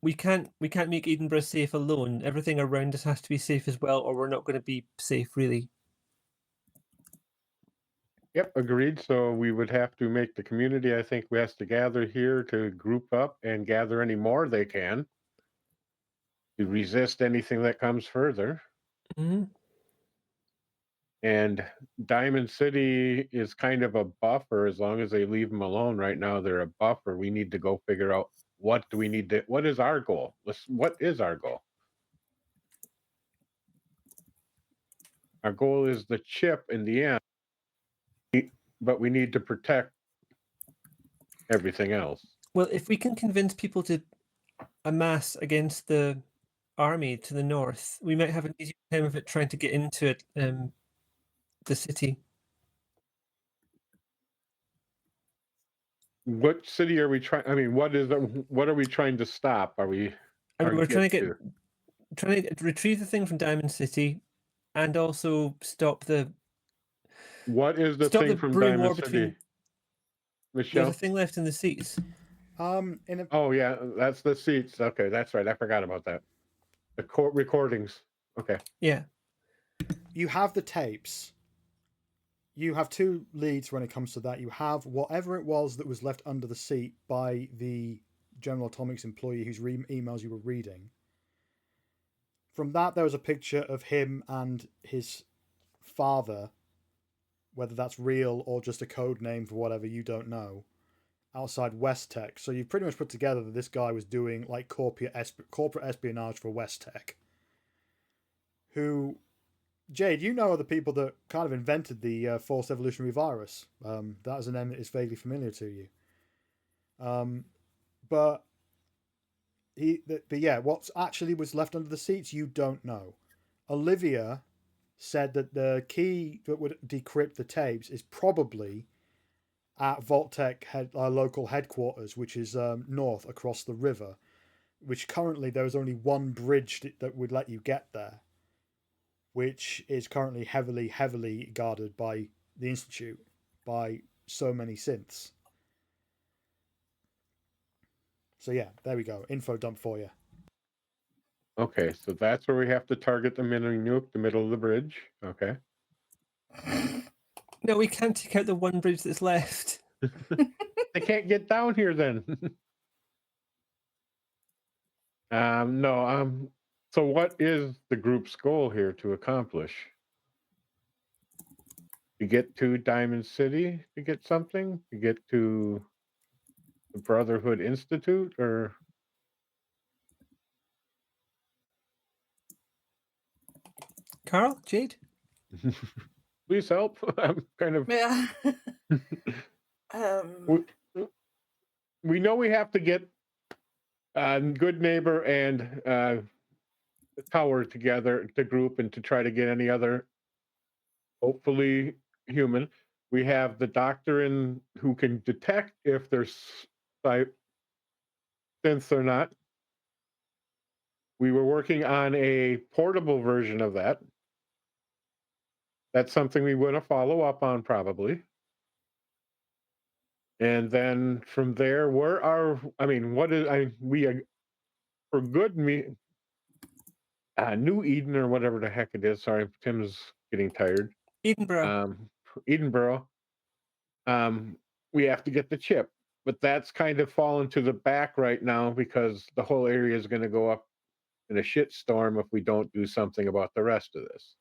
we can't make Edinburgh safe alone. Everything around us has to be safe as well, or we're not going to be safe, really. Yep, agreed. So we would have to make the community, I think, we have to gather here to group up and gather any more they can to resist anything that comes further. Mm-hmm. And Diamond City is kind of a buffer. As long as they leave them alone right now, they're a buffer. We need to go figure out what is our goal? What is our goal? Our goal is the chip in the end, but we need to protect everything else. Well, if we can convince people to amass against the army to the north, we might have an easier time of it trying to get into it, the city. What city are we trying? I mean, what are we trying to stop? We're trying to retrieve the thing from Diamond City, and also stop the. What is the thing from Diamond City? Michelle, there's a thing left in the seats. Oh yeah, that's the seats. Okay, that's right. I forgot about that. The court recordings. Okay. Yeah. You have the tapes. You have two leads when it comes to that. You have whatever it was that was left under the seat by the General Atomics employee whose emails you were reading. From that, there was a picture of him and his father whether that's real or just a code name for whatever you don't know, outside West Tech. So you've pretty much put together that this guy was doing like corporate espionage for West Tech. Who, Jade, you know are the people that kind of invented the forced evolutionary virus. That is a name that is vaguely familiar to you. But yeah, what actually was left under the seats, you don't know. Olivia said that the key that would decrypt the tapes is probably at Vault-Tec local headquarters, which is north across the river, which currently there is only one bridge that would let you get there, which is currently heavily guarded by the Institute, by so many synths. So yeah, there we go. Info dump for you. Okay, so that's where we have to target the mini nuke, the middle of the bridge. Okay. No, we can't take out the one bridge that's left. They can't get down here then. No. So what is the group's goal here to accomplish? To get to Diamond City to get something? To get to the Brotherhood Institute, or? Carl, Jade? Please help. I'm kind of. Yeah. We know we have to get Good Neighbor and the Tower together to group and to try to get any other, hopefully human. We have the doctor who can detect if there's synths or not. We were working on a portable version of that. That's something we want to follow up on probably. And then from there, for good New Eden or whatever the heck it is. Sorry, Tim's getting tired. Edinburgh. Edinburgh. We have to get the chip, but that's kind of fallen to the back right now because the whole area is going to go up in a shit storm if we don't do something about the rest of this.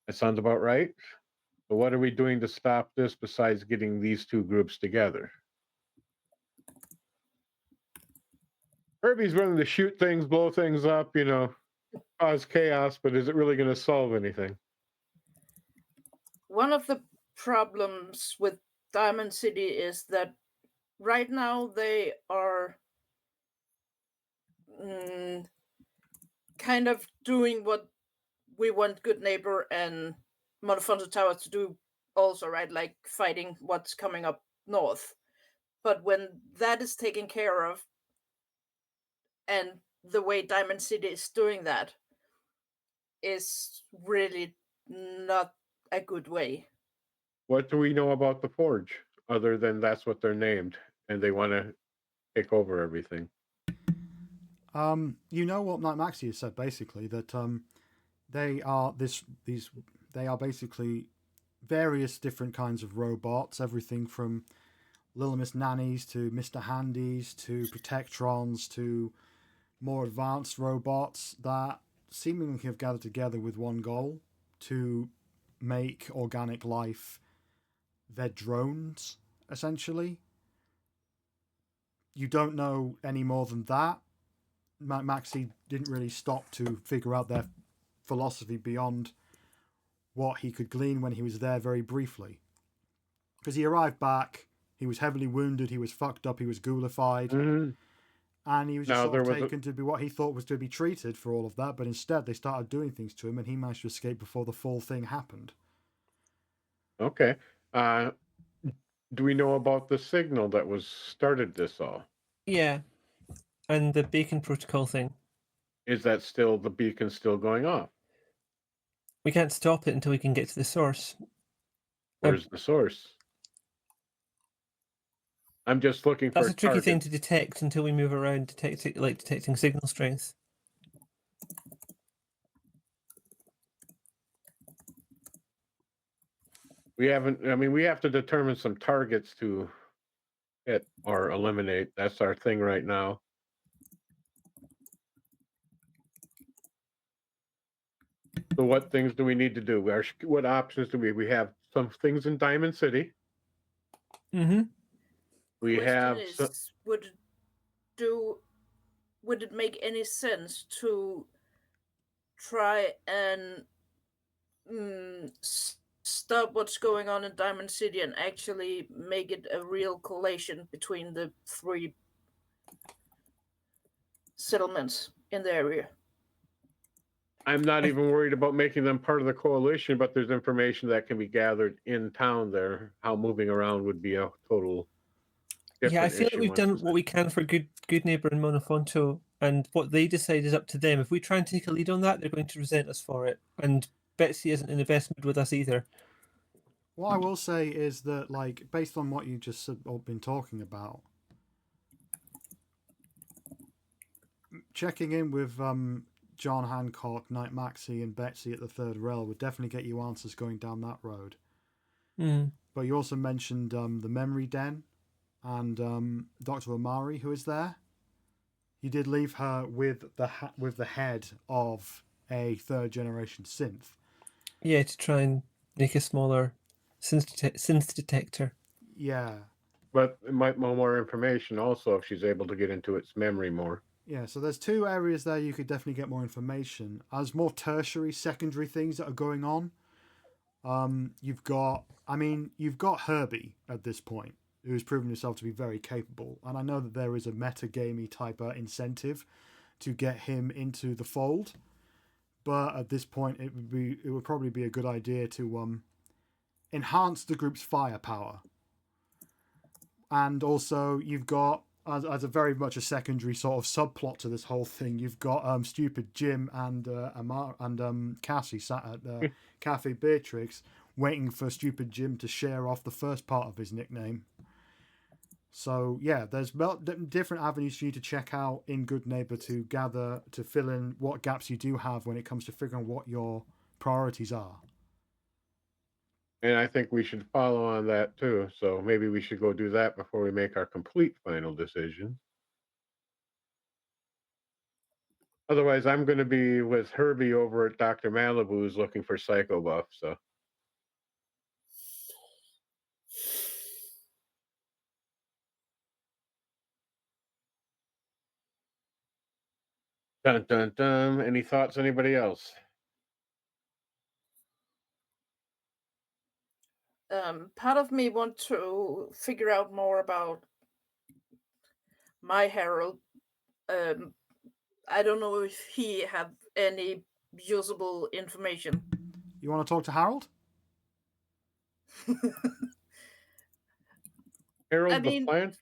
That sounds about right. So what are we doing to stop this besides getting these two groups together? Herbie's willing to shoot things, blow things up, cause chaos, but is it really going to solve anything? One of the problems with Diamond City is that right now they are kind of doing what we want Good Neighbor and Monofonto Tower to do also, right? Like fighting what's coming up north. But when that is taken care of, and the way Diamond City is doing that is really not a good way. What do we know about the Forge, other than that's what they're named, and they want to take over everything? You know what Maxie has said basically, that they are they are basically various different kinds of robots, everything from Little Miss Nannies to Mr. Handies to Protectrons to more advanced robots that seemingly have gathered together with one goal: to make organic life their drones, essentially. You don't know any more than that. Maxie didn't really stop to figure out their philosophy beyond what he could glean when he was there very briefly. Because he arrived back, he was heavily wounded, he was fucked up, he was ghoulified, and he was just taken to be what he thought was to be treated for all of that, but instead they started doing things to him and he managed to escape before the full thing happened. Okay. Do we know about the signal that started this all? Yeah. And the beacon protocol thing. Is that the beacon still going off? We can't stop it until we can get to the source. Where's the source? I'm just looking for That's a tricky thing to detect until we move around detecting signal strength. We have to determine some targets to hit or eliminate. That's our thing right now. So what things do we need to do? What options do we have? Some things in Diamond City. Mm-hmm. We Question have is, would it make any sense to try and stop what's going on in Diamond City and actually make it a real collation between the 3 settlements in the area? I'm not even worried about making them part of the coalition, but there's information that can be gathered in town there. How moving around would be a total Yeah, I different feel like issue we've once done it's- what we can for Good Neighbor and Monofonto, and what they decide is up to them. If we try and take a lead on that, they're going to resent us for it. And Betsy isn't in the best mood with us either. What I will say is that, like, based on what you just all been talking about, checking in with John Hancock, Knight Maxie, and Betsy at the Third Rail would definitely get you answers going down that road. Mm. But you also mentioned the Memory Den and Dr. Amari, who is there. You did leave her with the head of a 3rd generation synth. Yeah, to try and make a smaller synth detector. Yeah. But it might know more information also if she's able to get into its memory more. Yeah, so there's 2 areas there you could definitely get more information. As more tertiary, secondary things that are going on, you've got Herbie at this point, who's proven himself to be very capable. And I know that there is a metagamey type incentive to get him into the fold. But at this point, it would probably be a good idea to enhance the group's firepower. And also, you've got, as a very much a secondary sort of subplot to this whole thing, you've got stupid Jim and Cassie sat at Cafe Beatrix waiting for stupid Jim to share off the first part of his nickname. So yeah, there's different avenues for you to check out in Good Neighbor to fill in what gaps you do have when it comes to figuring what your priorities are. And I think we should follow on that too. So maybe we should go do that before we make our complete final decision. Otherwise, I'm going to be with Herbie over at Dr. Malibu's looking for Psycho Buff. So dun dun dun. Any thoughts? Anybody else? Part of me want to figure out more about my Harold. I don't know if he have any usable information. You want to talk to Harold? Harold the plant?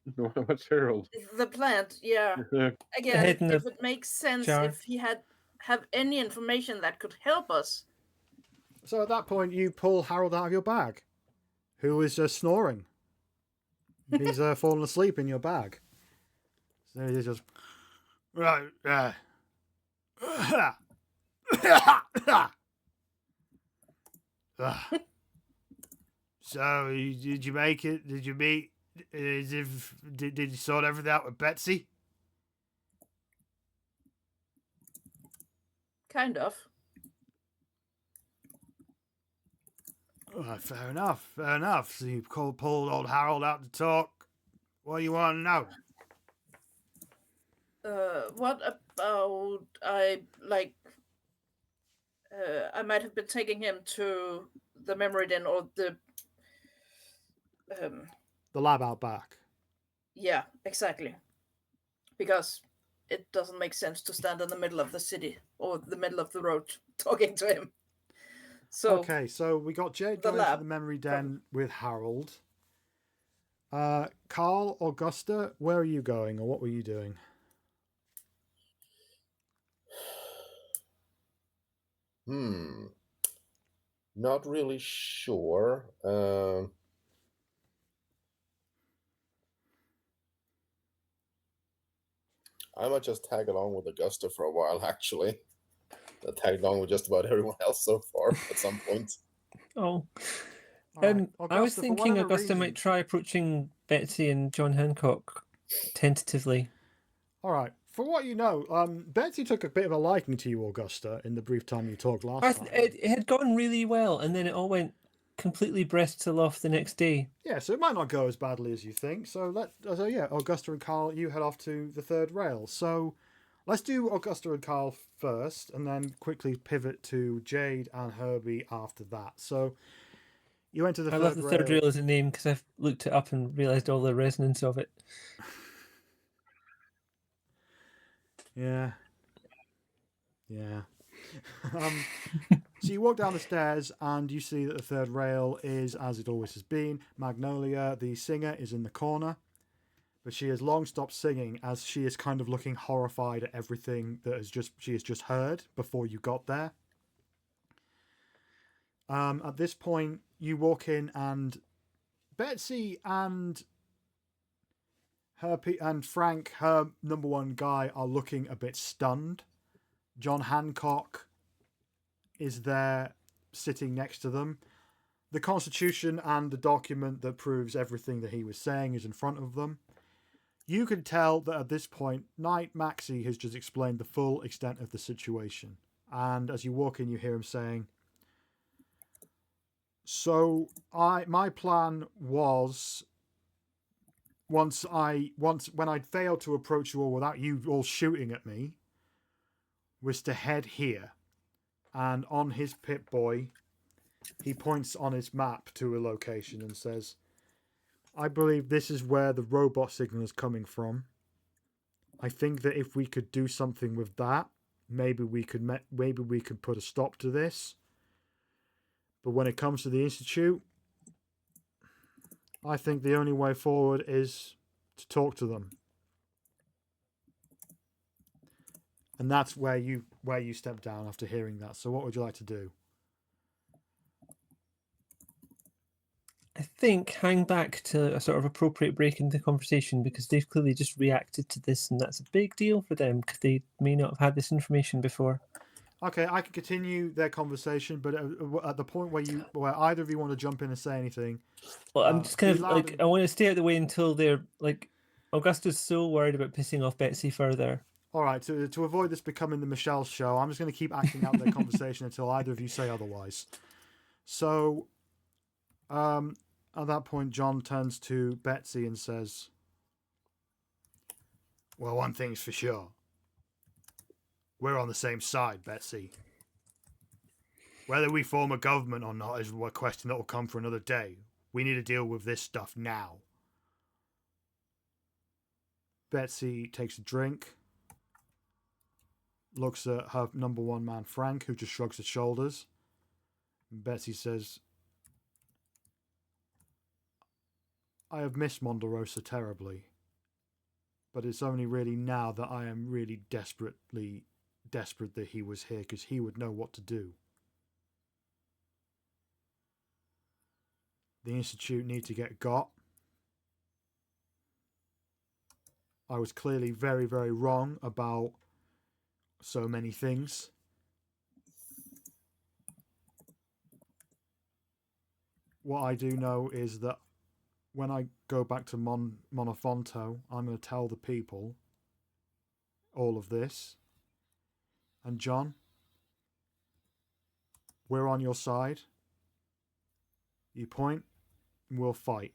What's Harold? The plant, yeah. head Again, in if the it makes sense, jar. if he have any information that could help us. So at that point, you pull Harold out of your bag, who is snoring. He's fallen asleep in your bag. So he's just right. So did you make it? Did you meet? Did you sort everything out with Betsy? Kind of. Fair enough. Fair enough. So you pulled old Harold out to talk. What do you want to know? What about I might have been taking him to the memory den or the lab out back. Yeah, exactly. Because it doesn't make sense to stand in the middle of the city or the middle of the road talking to him. So okay, so we got Jade going to the memory den with Harold. Carl, Augusta, where are you going, or what were you doing? Not really sure. I might just tag along with Augusta for a while, actually. I tagged along with just about everyone else so far at some point. Oh. Right. I was thinking Augusta reason... might try approaching Betsy and John Hancock tentatively. All right. For what you know, Betsy took a bit of a liking to you, Augusta, in the brief time you talked last time. It had gone really well, and then it all went completely breast aloft the next day. Yeah, so it might not go as badly as you think. So Augusta and Carl, you head off to the third rail. So let's do Augusta and Carl first, and then quickly pivot to Jade and Herbie after that. So you enter the I third love the rail. third rail as a name because I've looked it up and realised all the resonance of it. Yeah. So you walk down the stairs and you see that the third rail is as it always has been. Magnolia, the singer, is in the corner, but she has long stopped singing as she is kind of looking horrified at everything that she has just heard before you got there. At this point, you walk in and Betsy and Frank, her number one guy, are looking a bit stunned. John Hancock is there sitting next to them. The Constitution and the document that proves everything that he was saying is in front of them. You can tell that at this point, Knight Maxey has just explained the full extent of the situation. And as you walk in, you hear him saying, so my plan was, when I failed to approach you all without you all shooting at me, was to head here. And on his Pip-Boy, he points on his map to a location and says, I believe this is where the robot signal is coming from. I think that if we could do something with that, maybe we could put a stop to this. But when it comes to the Institute, I think the only way forward is to talk to them. And that's where you step down after hearing that. So what would you like to do? I think hang back to a sort of appropriate break in the conversation because they've clearly just reacted to this, and that's a big deal for them because they may not have had this information before. Okay, I can continue their conversation, but at the point where either of you want to jump in and say anything. Well, I'm just kind of like, I want to stay out of the way until they're like, Augusta's so worried about pissing off Betsy further. All right, to avoid this becoming the Michelle show, I'm just going to keep acting out their conversation until either of you say otherwise. So, at that point, John turns to Betsy and says, well, one thing's for sure. We're on the same side, Betsy. Whether we form a government or not is a question that will come for another day. We need to deal with this stuff now. Betsy takes a drink, looks at her number one man, Frank, who just shrugs his shoulders. And Betsy says, I have missed Monderosa terribly, but it's only really now that I am really desperate that he was here, because he would know what to do. The Institute need to get got. I was clearly very, very wrong about so many things. What I do know is that when I go back to Monofonto, I'm going to tell the people all of this. And John, we're on your side. You point, and we'll fight.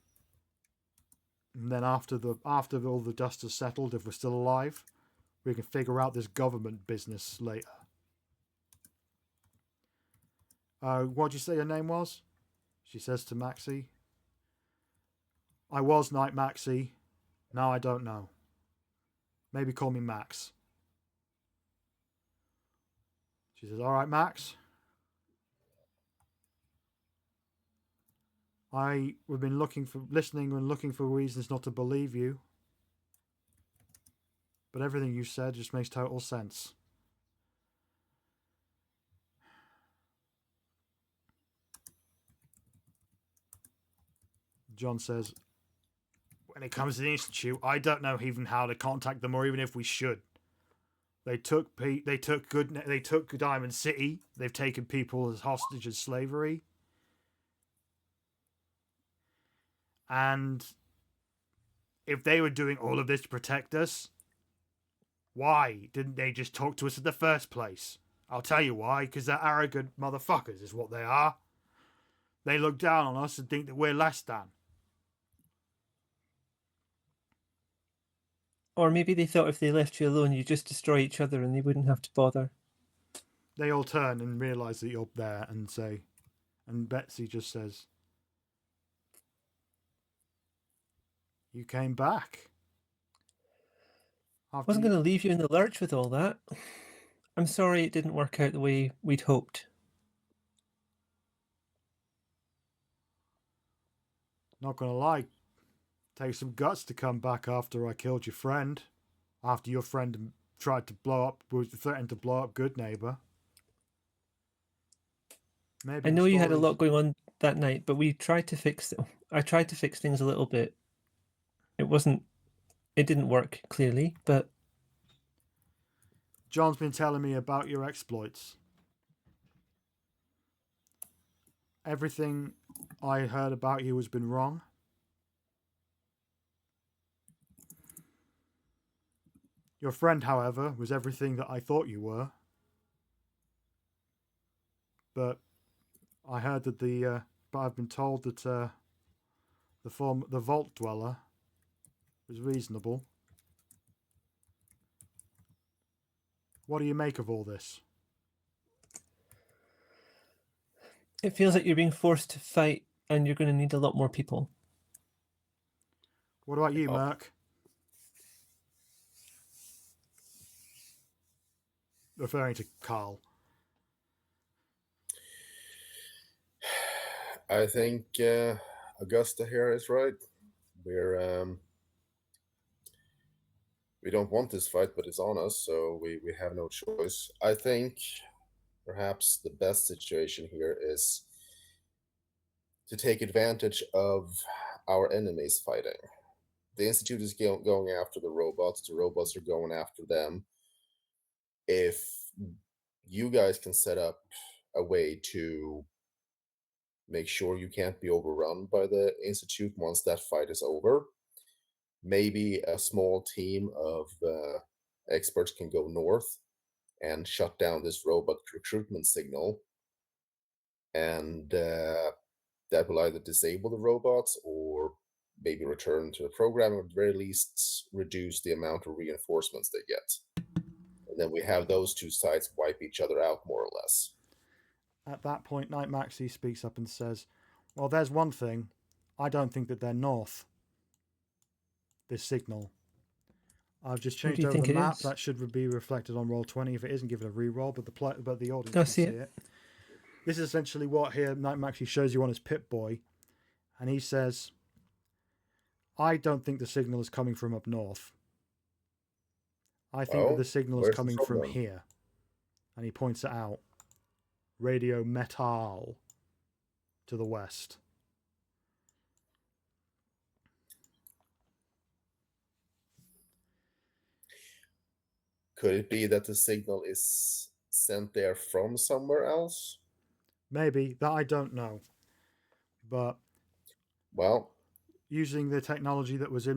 And then after all the dust has settled, if we're still alive, we can figure out this government business later. What'd you say your name was? She says to Maxie. I was Knight Maxie. Now I don't know. Maybe call me Max. She says, all right, Max. We've been listening and looking for reasons not to believe you. But everything you said just makes total sense. John says, when it comes to the Institute, I don't know even how to contact them or even if we should. They took Diamond City. They've taken people as hostage as slavery. And if they were doing all of this to protect us, Why didn't they just talk to us in the first place? I'll tell you why, because they're arrogant motherfuckers is what they are. They look down on us and think that we're less than. Or maybe they thought if they left you alone, you'd just destroy each other and they wouldn't have to bother. They all turn and realise that you're there and say, and Betsy just says, "You came back." I wasn't going to leave you in the lurch with all that. I'm sorry it didn't work out the way we'd hoped. Not gonna lie, takes some guts to come back after I killed your friend. After your friend tried to threatened to blow up Good Neighbor. Maybe I know you had a lot going on that night, but we tried to fix it. I tried to fix things a little bit. It didn't work, clearly, but... John's been telling me about your exploits. Everything I heard about you has been wrong. Your friend, however, was everything that I thought you were. But I heard that but I've been told that the Vault Dweller was reasonable. What do you make of all this? It feels like you're being forced to fight and you're going to need a lot more people. What about you, Merc? Referring to Carl. I think Augusta here is right. We don't want this fight, but it's on us, so we have no choice. I think perhaps the best situation here is to take advantage of our enemies fighting. The Institute is going after the robots are going after them. If you guys can set up a way to make sure you can't be overrun by the Institute once that fight is over, maybe a small team of experts can go north and shut down this robot recruitment signal, and that will either disable the robots or maybe return to the program, or at the very least reduce the amount of reinforcements they get. And then we have those two sides wipe each other out, more or less. At that point, Night Maxi speaks up and says, "Well, there's one thing. I don't think that they're north. This signal. I've just changed over the map. That should be reflected on Roll20. If it isn't, give it a re-roll, but the audience can see it. This is essentially what here Night Maxi shows you on his Pip-Boy. And he says, I don't think the signal is coming from up north. I think that the signal is coming from here." And he points it out. Radio Metal to the west. Could it be that the signal is sent there from somewhere else? Maybe. That I don't know. But, well, using the technology that was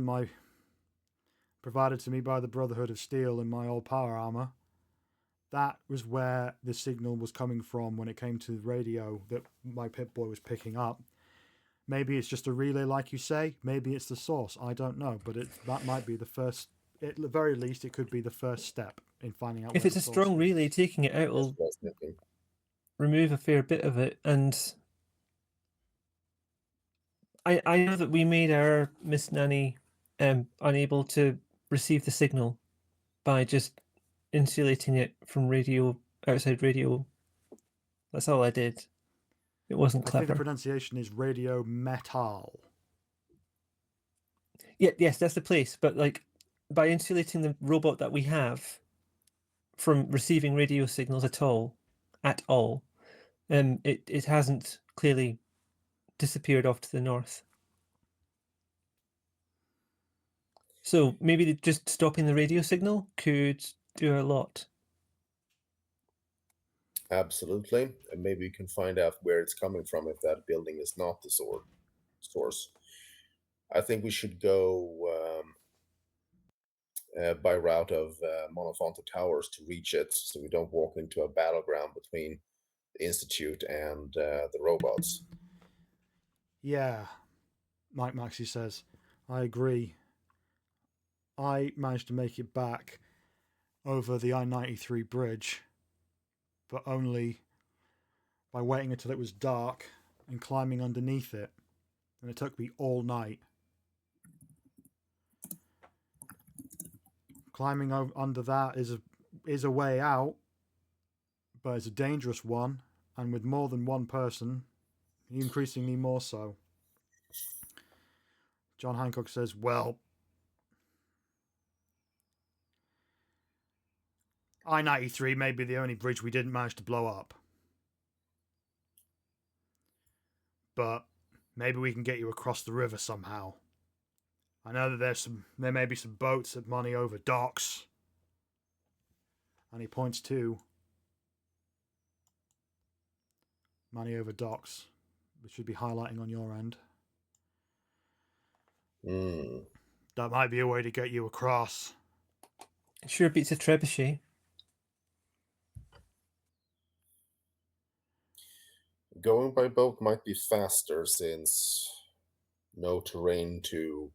provided to me by the Brotherhood of Steel in my old power armor, that was where the signal was coming from when it came to the radio that my Pip-Boy was picking up. Maybe it's just a relay, like you say. Maybe it's the source. I don't know. But that might be the first... At the very least, it could be the first step in finding out. If it's a strong relay, taking it out will remove a fair bit of it. And I know that we made our Miss Nanny unable to receive the signal by just insulating it from outside radio. That's all I did. It wasn't clever. I think the pronunciation is Radio Metal. Yeah, yes, that's the place. But by insulating the robot that we have from receiving radio signals at all, it hasn't clearly disappeared off to the north. So maybe just stopping the radio signal could do a lot. Absolutely. And maybe you can find out where it's coming from if that building is not the source. I think we should go by route of Monofonto Towers to reach it, so we don't walk into a battleground between the Institute and the robots. Yeah, Mike Maxey says, I agree. I managed to make it back over the I-93 bridge, but only by waiting until it was dark and climbing underneath it. And it took me all night. Climbing under that is a way out, but it's a dangerous one, and with more than one person, increasingly more so. John Hancock says, well, I-93 may be the only bridge we didn't manage to blow up. But maybe we can get you across the river somehow. I know that there may be some boats at Money Over Docks. And he points to Money Over Docks, which should be highlighting on your end. That might be a way to get you across. It sure beats a trebuchet. Going by boat might be faster since no terrain to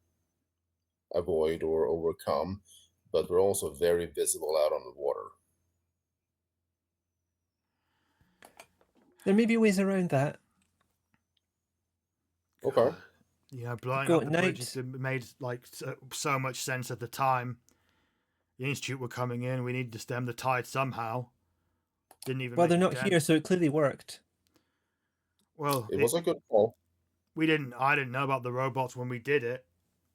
avoid or overcome, but we're also very visible out on the water. There may be ways around that. Okay. Yeah, blowing Go up at the bridge night. made like so much sense at the time. The Institute were coming in. We needed to stem the tide somehow. Didn't even. Well, make they're a not dent. here, so it clearly worked. Well, It was a good call. I didn't know about the robots when we did it.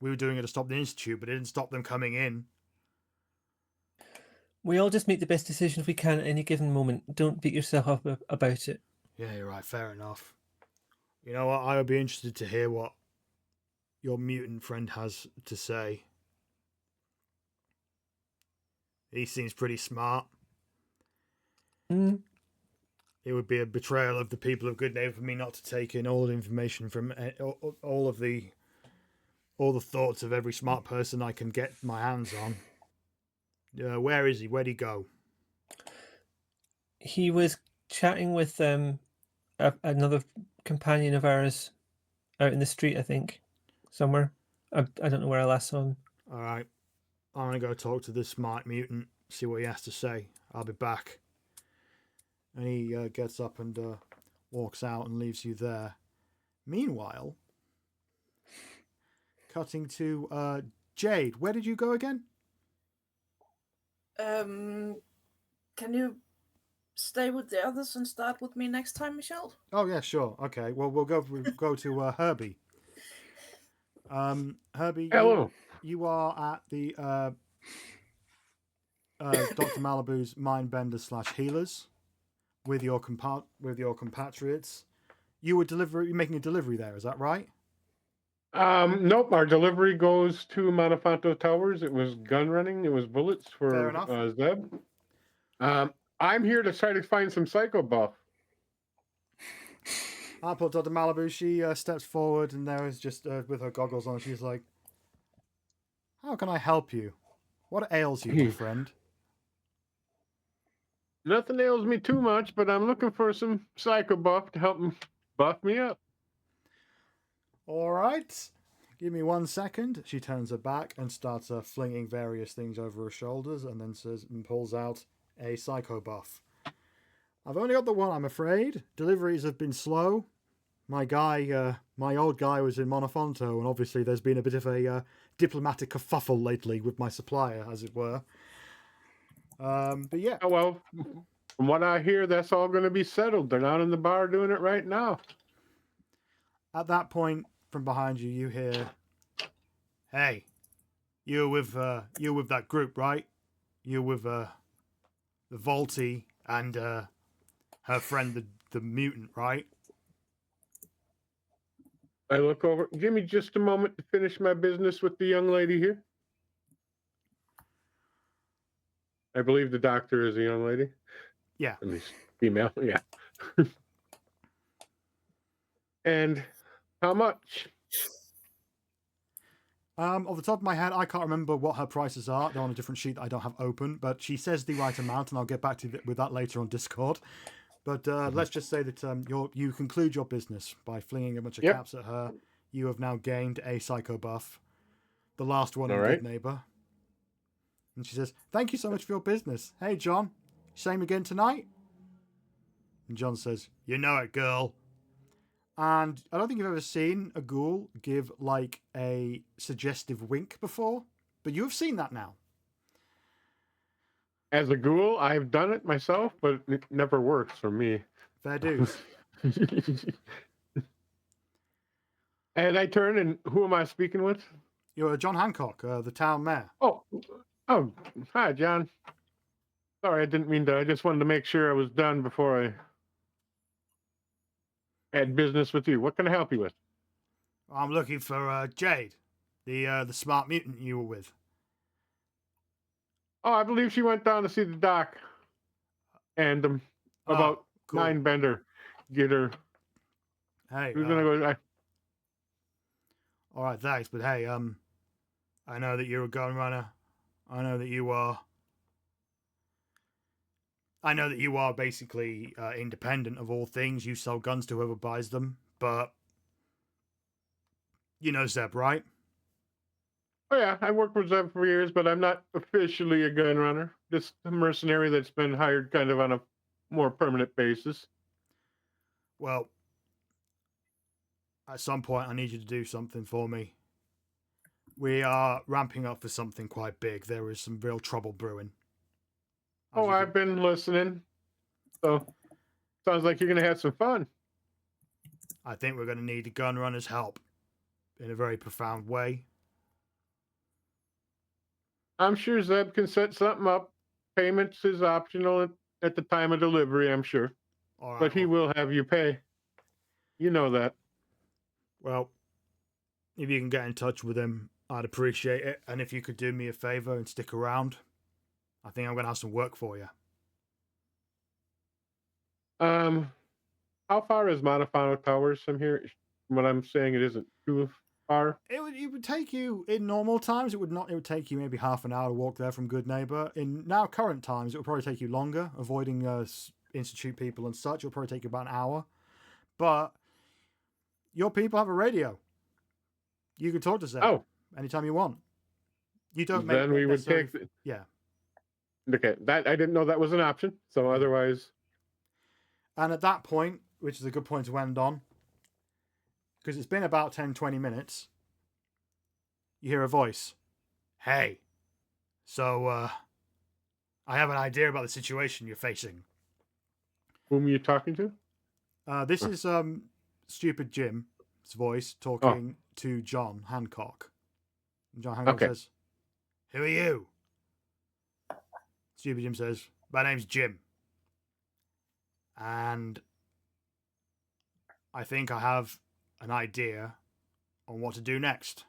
We were doing it to stop the Institute, but it didn't stop them coming in. We all just make the best decisions we can at any given moment. Don't beat yourself up about it. Yeah, you're right. Fair enough. You know what? I would be interested to hear what your mutant friend has to say. He seems pretty smart. Mm. It would be a betrayal of the people of Good Neighbor for me not to take in all the information from all the thoughts of every smart person I can get my hands on. Where is he? Where'd he go? He was chatting with another companion of ours out in the street, I think, somewhere. I don't know where I last saw him. All right. I'm going to go talk to this smart mutant, see what he has to say. I'll be back. And he gets up and walks out and leaves you there. Meanwhile, cutting to Jade. Where did you go again? Can you stay with the others and start with me next time, Michelle? Oh yeah, sure. Okay. Well, we'll go to Herbie. Herbie, Hello. you are at the Dr. Malibu's Mindbender / Healers with your compatriots. You're making a delivery there, is that right? Nope. Our delivery goes to Monofonto Towers. It was gun running. It was bullets Fair for enough. Zeb. I'm here to try to find some psycho buff. I put Dr. Malibu. She steps forward, and there is just with her goggles on. She's like, "How can I help you? What ails you, my friend?" Nothing ails me too much, but I'm looking for some psycho buff to help buff me up. All right. Give me 1 second. She turns her back and starts flinging various things over her shoulders, and then pulls out a psycho buff. I've only got the one, I'm afraid. Deliveries have been slow. My old guy was in Monofonto, and obviously there's been a bit of a diplomatic kerfuffle lately with my supplier, as it were. But yeah. Oh, well, from what I hear, that's all going to be settled. They're not in the bar doing it right now. At that point, from behind you, you hear, "Hey, you're with that group, right? You're with the Volty and her friend, the mutant, right?" I look over. Give me just a moment to finish my business with the young lady here. I believe the doctor is a young lady. Yeah. At least female, yeah. And how much? Off the top of my head, I can't remember what her prices are. They're on a different sheet that I don't have open, but she says the right amount, and I'll get back to you with that later on Discord. But let's just say that you conclude your business by flinging a bunch of caps at her. You have now gained a psycho buff, the last one in Good Neighbor. And she says, "Thank you so much for your business. Hey, John, same again tonight?" And John says, "You know it, girl." And I don't think you've ever seen a ghoul give like a suggestive wink before, but you have seen that now. As a ghoul, I've done it myself, but it never works for me. Fair dues. And I turn, and who am I speaking with? You're John Hancock, the town mayor. Oh, hi, John. Sorry, I didn't mean to. I just wanted to make sure I was done before I had business with you. What can I help you with? I'm looking for Jade, the smart mutant you were with. Oh, I believe she went down to see the doc, and about cool. Ninebender. Get her. Hey, Who's gonna go? All right, thanks, but hey, I know that you're a gun runner. I know that you are basically independent of all things. You sell guns to whoever buys them, but you know Zeb, right? Oh yeah, I worked with Zeb for years, but I'm not officially a gun runner. Just a mercenary that's been hired kind of on a more permanent basis. Well, at some point, I need you to do something for me. We are ramping up for something quite big. There is some real trouble brewing. Oh, I've been listening. So, sounds like you're going to have some fun. I think we're going to need the gun runner's help in a very profound way. I'm sure Zeb can set something up. Payments is optional at the time of delivery, I'm sure. All right, but he will have you pay. You know that. Well, if you can get in touch with him, I'd appreciate it. And if you could do me a favor and stick around, I think I'm going to have some work for you. How far is Modiphius Towers from here? From what I'm saying, it isn't too far. It would take you in normal times. It would take you maybe half an hour to walk there from Good Neighbor. In now current times, it would probably take you longer, avoiding institute people and such. It would probably take you about an hour. But your people have a radio. You can talk to Zeb anytime you want. You don't make. Then we would take. Yeah. Okay, that I didn't know that was an option. So otherwise. And at that point, which is a good point to end on, because it's been about 10-20 minutes, you hear a voice. Hey, so I have an idea about the situation you're facing. Whom are you talking to? This is Stupid Jim's voice talking to John Hancock. And John Hancock says, "Who are you?" Stupid Jim says, "My name's Jim. And I think I have an idea on what to do next."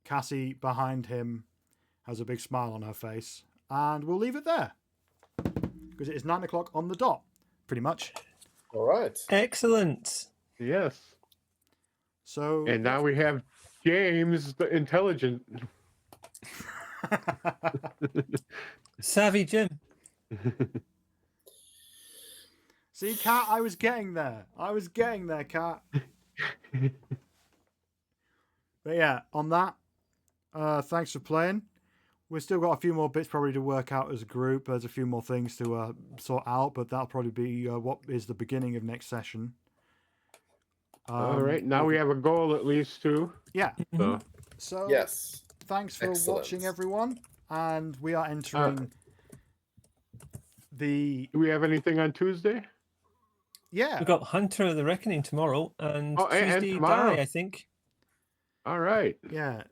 Cassie behind him has a big smile on her face, and we'll leave it there because it is 9 o'clock on the dot, pretty much. All right. Excellent. Yes. So, and now we have James, the intelligent. Savvy Jim. See, Kat, I was getting there, Kat. But yeah, on that, thanks for playing. We've still got a few more bits probably to work out as a group. There's a few more things to sort out, but that'll probably be what is the beginning of next session. All right, now we have a goal at least too. Yeah. So yes. Thanks for watching, everyone, and we are entering the. Do we have anything on Tuesday? Yeah, we've got Hunter of the Reckoning tomorrow, and Tuesday and tomorrow. Die, I think. All right. Yeah,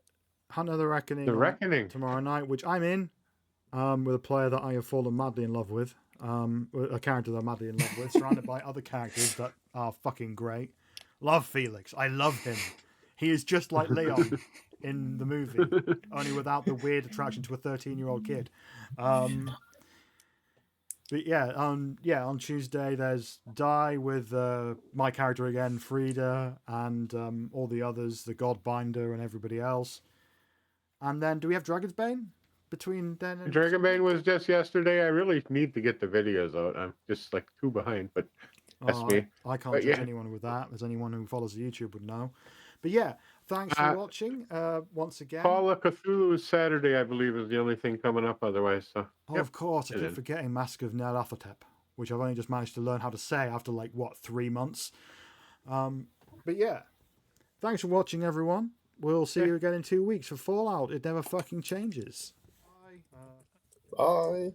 Hunter of the Reckoning. The Reckoning tomorrow night, which I'm in, with a player that I have fallen madly in love with, a character that I'm madly in love with, surrounded by other characters that are fucking great. Love Felix. I love him. He is just like Leon in the movie, only without the weird attraction to a 13-year-old kid. But on Tuesday there's Die with my character again, Frida, and all the others, the Godbinder and everybody else. And then do we have Dragon's Bane between then and Dragonbane was just yesterday. I really need to get the videos out. I'm just like too behind, but that's me. I can't But judge yeah. anyone with that, as anyone who follows the YouTube would know. But yeah, thanks for watching once again. Call of Cthulhu is Saturday, I believe, is the only thing coming up otherwise. So Oh, of course, I keep forgetting Mask of Nyarlathotep, which I've only just managed to learn how to say after 3 months. But yeah, thanks for watching, everyone. We'll see you again in 2 weeks for Fallout. It never fucking changes. Bye. Bye.